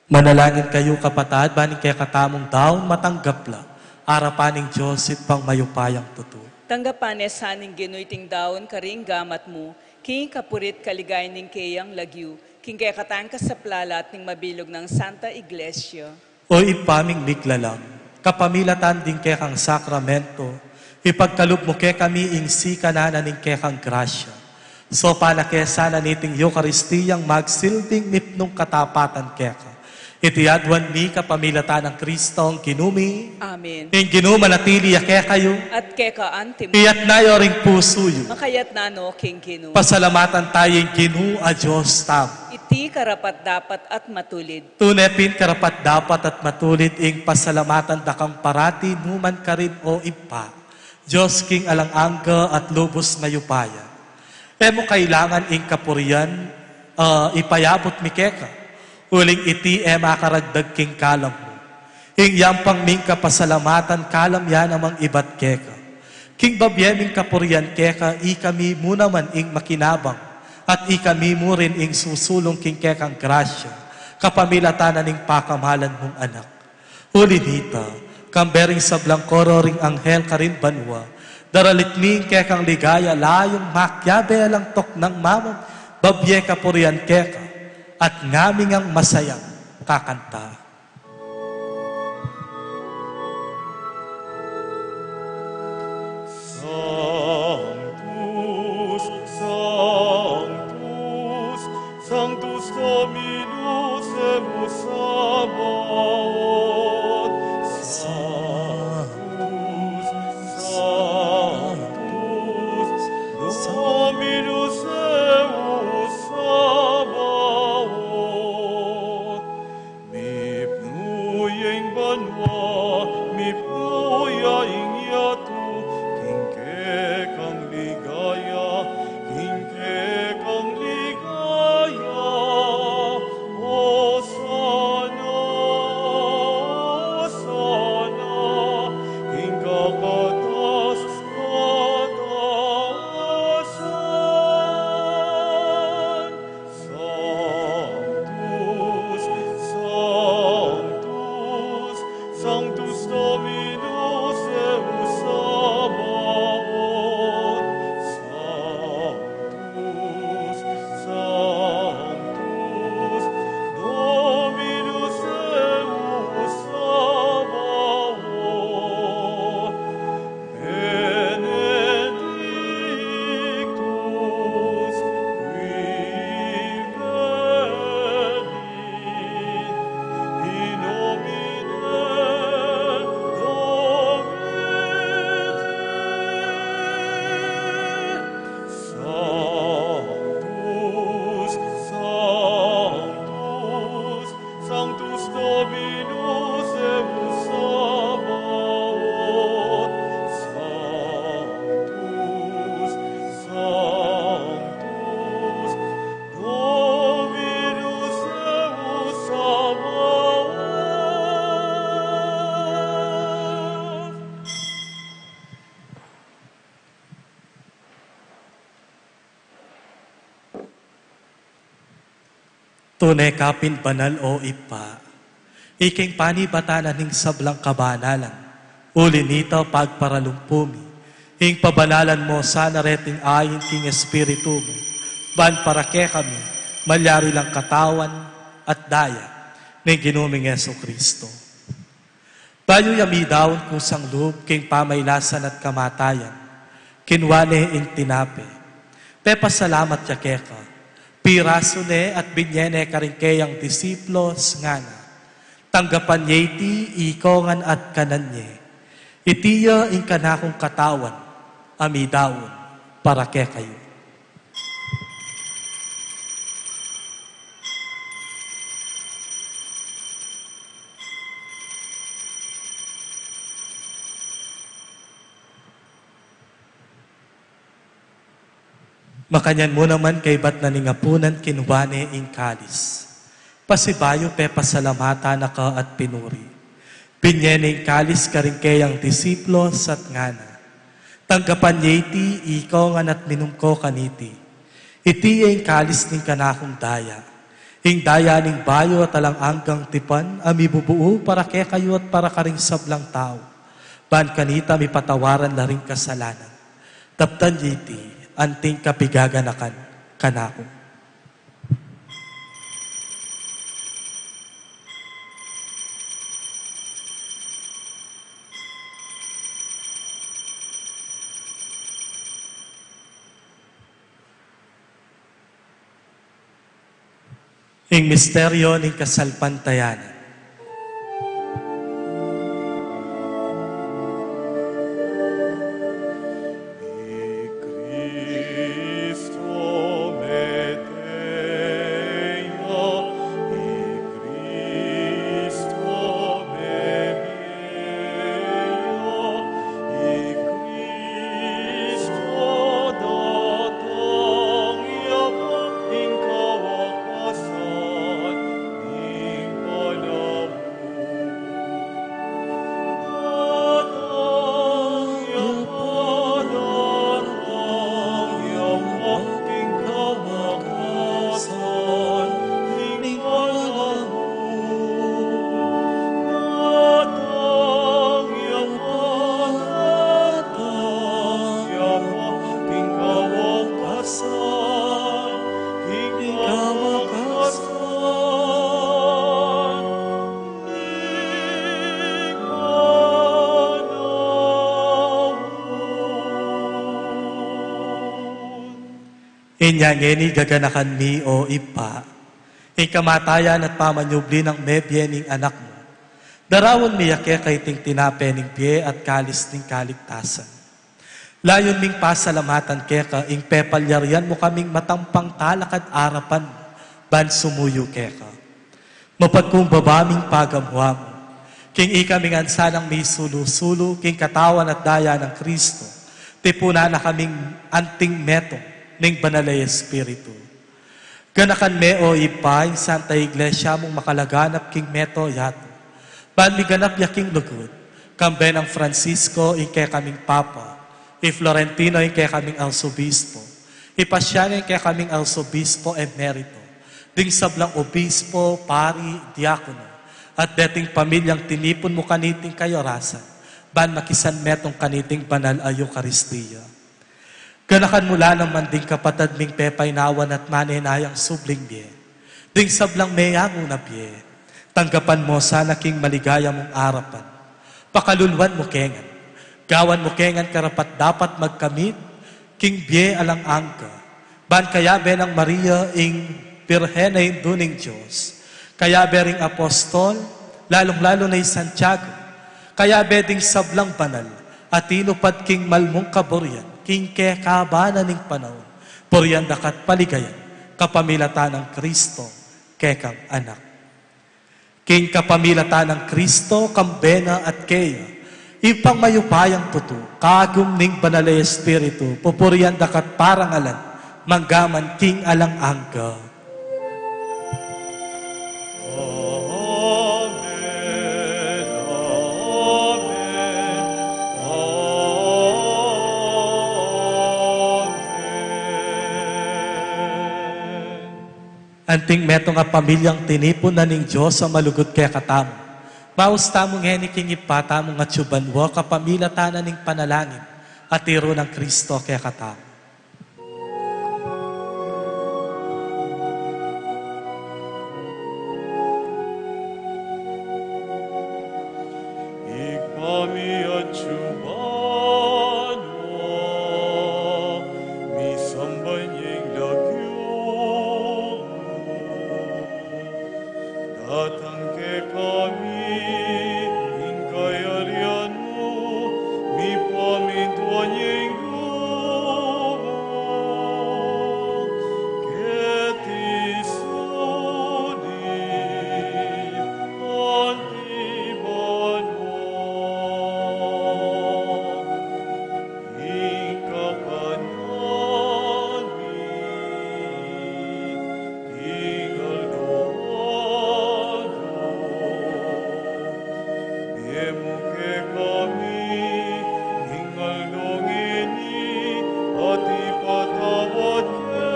Manalangin kayo kapatad, baning kaya katamong daon matanggap la, arapaning Diyos pang mayupayang tutu. Tanggapan saning ginuiting daon karing gamat mo, king kapurit kaligay ning kayang lagyu, king kaya katang kasaplalat ning mabilog ng Santa Iglesia. O ipaming miglalang, kapamilatan din kaya kang sakramento, ipagkalub mo kaya kami ing sikananan ning kaya kang grasya. So panakesa na niting Eukaristiyang magsilbing mipnong katapatan kaya ka. Itiyadwan mi kapamilatan ng Kristong kinumi. Amen. Ing ginumanatili kaya kayo. At keka antim. Iyat na yoring puso yun. Makayat na no, king kinu. Pasalamatan tayong ginu a Diyos tam. Iti karapat dapat at matulid. Tunepin karapat dapat at matulid ing pasalamatan dakang parati numan karin o ipa. Diyos king alang angga at lubos mayupaya. Emo kailangan ing kapurian ipayabot mi keka. Uling iti makaragdag king kalam mo. Ing yang pang ming kapasalamatan kalam yan amang ibat keka. King babyeming kapurian keka, ikami mo naman ing makinabang, at ikami mo rin ing susulong king kekang grasya, kapamilatanan ing pakamalan mong anak. Huli nita, kambering sa blangkoro ring anghel karin banwa, daralit ming kekang ligaya, layong makyabe lang tok ng mamam, babye kapurian keka, at ngaming ang masayang kakanta. Sanctus, Sanctus, Sanctus Dominus emus Sabaoth. Sanctus, Sanctus, Dominus emus Sabaoth. Mipnuyeng banwa, mipnuyaing yatu, kang ligaya, Hosanna, Hosanna, katas, katasan. Sanctus, Sanctus, Sanctus Dominus eus Sabaoth. Sanctus, Sanctus, Dominus eus Sabaoth. Benedictus qui venit in nomine Domini. Sanctus, Sanctus, Sanctus Dominus eus Sabaoth. Sanctus, Sanctus, Dominus eus Sabaoth. Tunay kapin banal o ipa, iking panibatanan ning sablang kabanalan, uli nito pagparalumpumi, ing pabanalan mo sana reting ayin king espiritu mo, ban para ke kami, malyari lang katawan at daya, ng ginuming Yeso Kristo. Bayo yami daon kusang loob, king pamaylasan at kamatayan, kinwane ing tinape, pepasalamat ya keka, piraso ne at binyene karingkeyang disiplos nga na. Tanggapan niya iti, ikongan at kanan niya. Itiya ing kanakong katawan, amidawon, para ke kayo. Makanyan mo naman kay bat na ningapunan kinwane ing kalis. Pasibayo pe pasalamata na ka at pinuri. Pinyene ing kalis karingkeyang disiplos at ngana. Tanggapan niya iti, ikaw nga at minumko kaniti. Iti ing kalis ning kanakong daya. Ing daya ning bayo at alang anggang tipan, amibubuo para ke kayo at para karing sablang tao. Ban kanita mi patawaran na ring kasalanan. Taptan niya iti, anting kapigaganakan kanako. Ing misteryo ning kasalpantayanan. Ing Inyangeni gaganakan mi o ipa. Kamatayan at pamanyubli ng mebyening anak mo. Darawon miyake kay ting tinape ning pie at kalis ning kaligtasan. Layon ming pasalamatan keka ing pepalyarian mo kaming matampang talakad arapan ban sumuyo keka. Mapagkumbabaming pagamwa mo. King ikaming ansanang may sulu-sulu, king katawan at daya ng Kristo. Tipuna na kaming anting metong ning banalay Espiritu. Ganakan me o ipay, Santa Iglesia mong makalaganap king meto yato. Ban mi ganap yaking lugod, kambe ng Francisco ing kay kaming Papa, Florentino ing kay kaming Arsobispo, Paciano ing kay kaming Arsobispo Emerito, ding sablang Obispo, Pari, Diakono, at deting pamilyang tinipon mo kaniting kayo rasan, ban makisan metong kaniting banal a Eucharistia. Ganakan mula naman ding kapatad ming pepay nawan at manenayang subling biye. Ding sablang mayang una biye. Tanggapan mo sana king maligaya mong arapan. Pakalulwan mo kengan. Gawan mo kengan karapat dapat magkamit. King biye alang angka. Ban kaya benang Maria ing Birhen ay duning Diyos. Kaya bering apostol, lalong-lalo na Santiago. Kaya beding sablang banal. At inupad king malmong kaboryan. King ke kabana ning panahon, poryan dakat paligayan, kapamilatan ng Kristo, kekang anak. King kapamilatan ng Kristo, kambena at keya, ipang mayupayang tutu, kagum ning banalay Espiritu, pupuryan dakat parangalan, manggaman king alang angka. Anting meto nga pamilyang tinipon na ning Diyos sa malugod kaya katamo. Maus tamong heniking ipata mo nga tsubanwa kapamilatanan ning panalangin at tiro ng Kristo kaya katamo. Ikpami at tsubanwa, misambay niyang lagyo. Datang ke kami, hingkayarian mo, mi pamintuan niyang lumang. Keti sulit, antiban mo. Ikapanan mi, hingal doon. Biemuke kami, hingal dongini, at ipatawad ke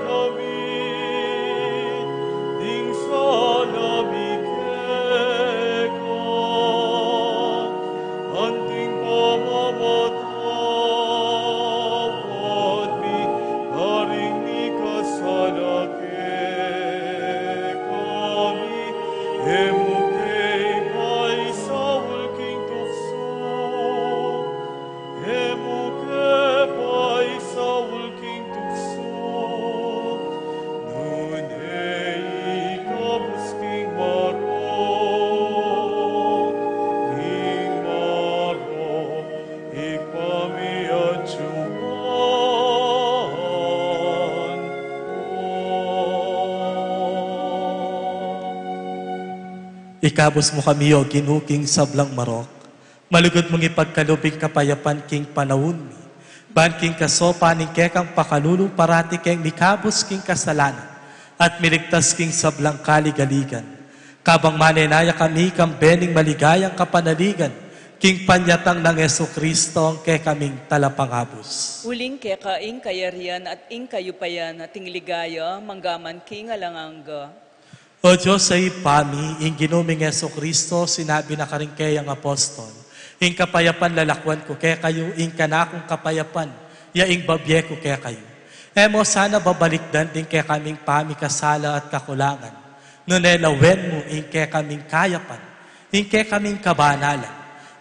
kami. Ding salami ka, anting pamamatawad mi, haring ni kasalake kami. Emuke ipay sawal king tukso, emuke pay sawal king tukso. Nunay ikabus king maro, ikpami at tsuban. Ikabos mo kami o ginuking sablang marok. Malugod mong ipagkalubing kapayapan king panawon mi. Ban king kasopa ning kekang pakalulu parati keng mikabos king kasalanan. At miligtas king sablang kaligaligan. Kabang manenaya kami kang bening maligayang kapanaligan. King panyatang ng Jesucristo ang kekaming talapangabos. Uling keka ing kayarian at ing kayupayan at ing ligaya, manggaman king alangangga. O Diyos sa ipami, ing ginuming Jesucristo, sinabi na karing kayang apostol, ing kapayapan lalakwan ko kaya kayo, ing kanakong kapayapan, ya ing babye ko kaya kayo. Emo sana babalikdan din kaya kaming pami kasala at kakulangan, nunelawen mo ing kaya kaming kayapan, ing kaya kaming kabanalan,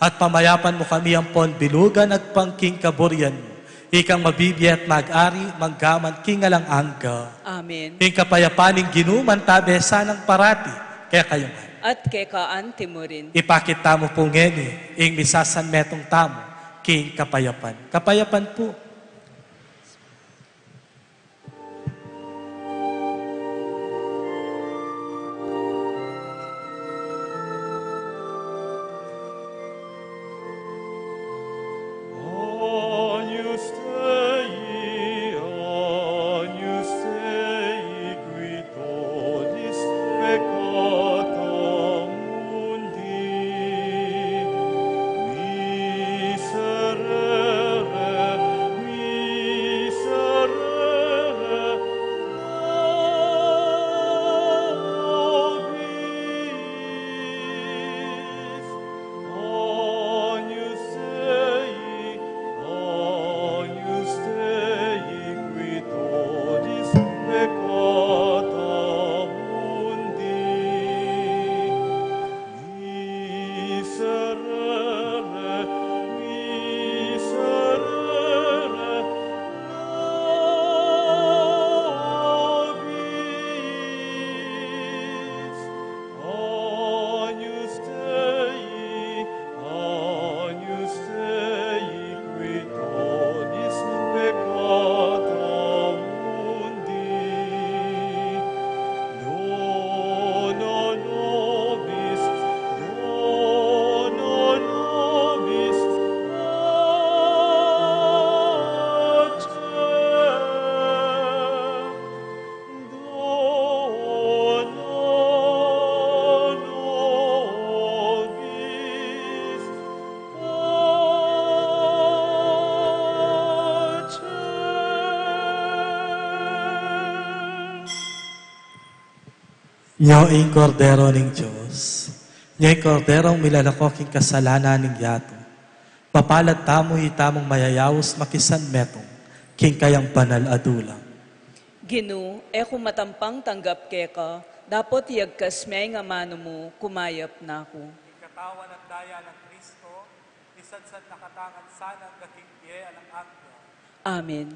at pamayapan mo kami ang pon bilugan at pangking kaburyan mo, ikang mabibi at mag-ari, manggaman, kingalang angga. Amen. Ing kapayapaning ginuman tabe sanang parati, kaya kayong At kekaan timurin. ipakita mo po ngeni, ing misasan metong tamo, king kapayapan. Kapayapan po. Agnus Dei, qui todis peccata mundi, miserere, miserere, nobis. Agnus Dei, qui todis peccata mundi, miserere, miserere, nobis. Agnus Dei, Agnus Dei, qui todis peccata mundi, dona nobis, dona nobis, Nyo ing kordero ning Diyos, nyo ing korderong milalakok ing kasalanan ning yato. Papalat tamo itamong mayayawos makisan metong, king kayang banal adulang. Ginu, eko matampang tanggap keka, dapat yagkas may nga mano mo, kumayap na ako. Katawan at daya ng Kristo, isadsad nakatangan sana ang gaking biye alang angka. Amen.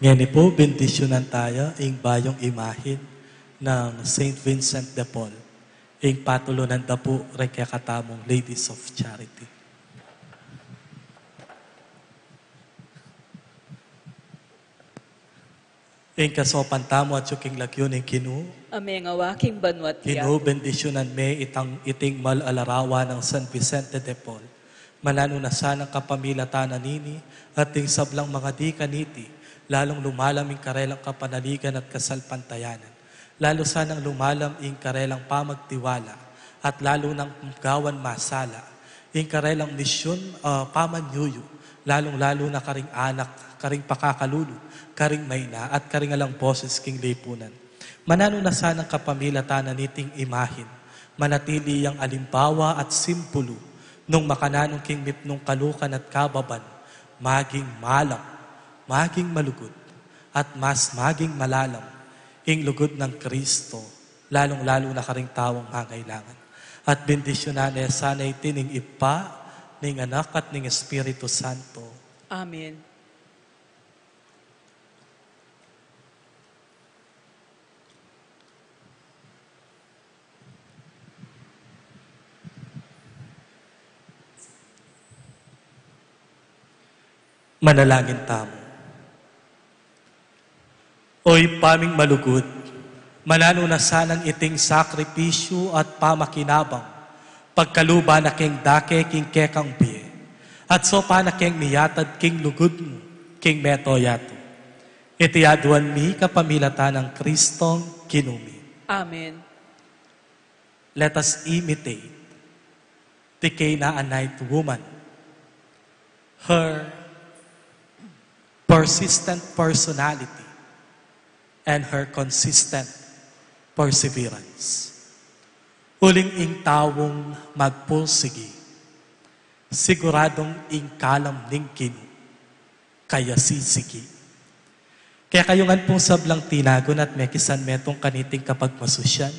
Ngayon po, bendisyonan tayo ing bayong imahin ng St. Vincent de Paul, ing patulunan da po rin kaya katamong Ladies of Charity. Ing kasopan tamo at yuking lagyon ing kinu, Ame nga waking banwat kinu yato. bendisyonan me iting malalarawa ng San Vicente de Paul. Manano na sanang kapamilatanan nini at ting sablang mga di kaniti, lalong lumalaming karelang kapanaligan at kasalpantayanan. Lalo sanang lumalam ing karelang pamagtiwala at lalo nang gawan masala. Ing karelang misyon pamanyuyo, lalong-lalo na karing anak, karing pakakalulu, karing mayna at karing alang boses king lipunan. Manano na sanang kapamilatanan niting imahin, manatili ang alimbawa at simpulu, nung makananong king mipnong kalukan at kababan, maging malam, maging malugod, at mas maging malalam, ing lugod ng Kristo, lalong-lalo na karing tawang mangailangan. At bendisyonan e sana itining ipa, ning anak at ning Espiritu Santo. Amen. Manalangin tamo. Oy paming malugod, manano na sanang iting sakripisyo at pamakinabang, pagkaluba na king dake king kekang biye, at sopa na king miyatad king lugod mo, king meto yato. Itiyaduan mi kapamilata ng Kristong kinumi. Amen. Let us imitate the Canaanite woman, her persistent personality, and her consistent perseverance. Uling ing tawong magpulsigi, siguradong ing kalam ning kinu, kaya sisigi. Kaya kayungan pong sablang tinagon at mekisan metong kaniting kapag masusyan,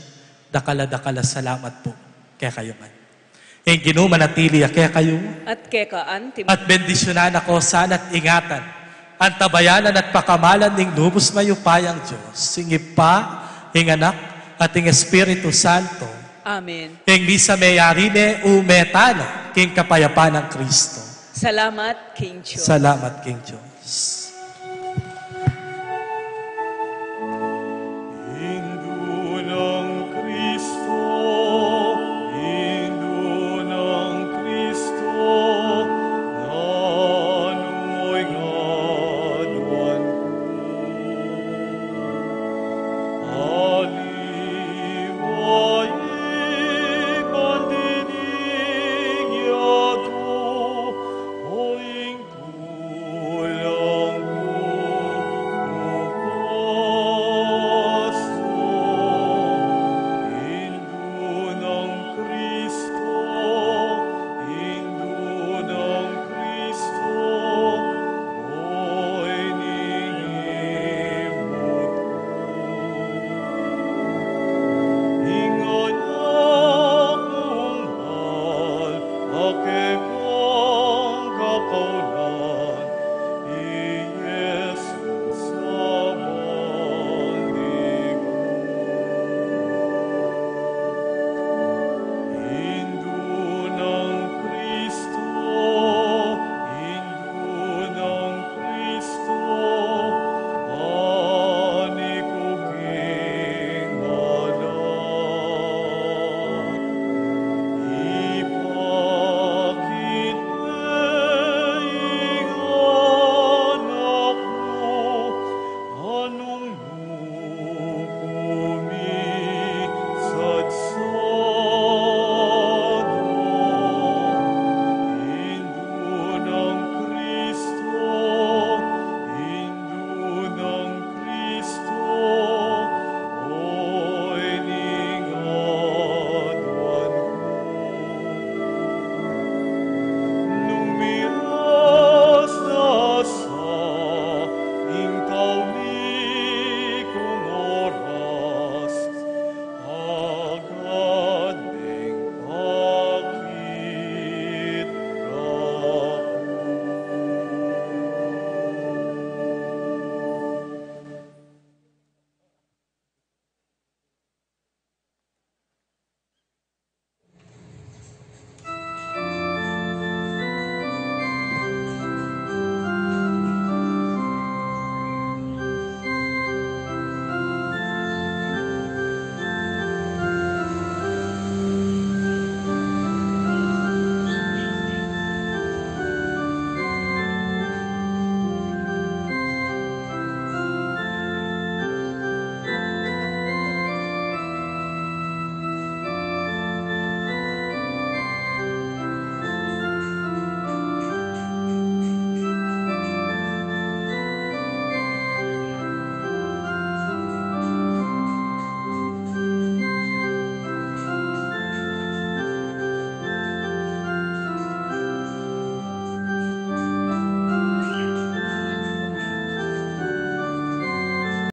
dakala-dakala salamat po kaya kayungan. Ing Ginoo manatili kaya kayo, At kekaan, at bendisyonan ako sana't ingatan, ang tabayanan at pakamalan ning lubos mayupayang Diyos, ing Ipa, ing Anak, at ing Espiritu Santo, Amen. ing misa mayarine umetana, king kapayapaan ng Kristo. Salamat, King Chyo. Salamat, King Diyos. Hindu ng Kristo, Hindu ng Kristo, nanumoy ngaduan ko. Aliway kandining yato, oing tulang Oh,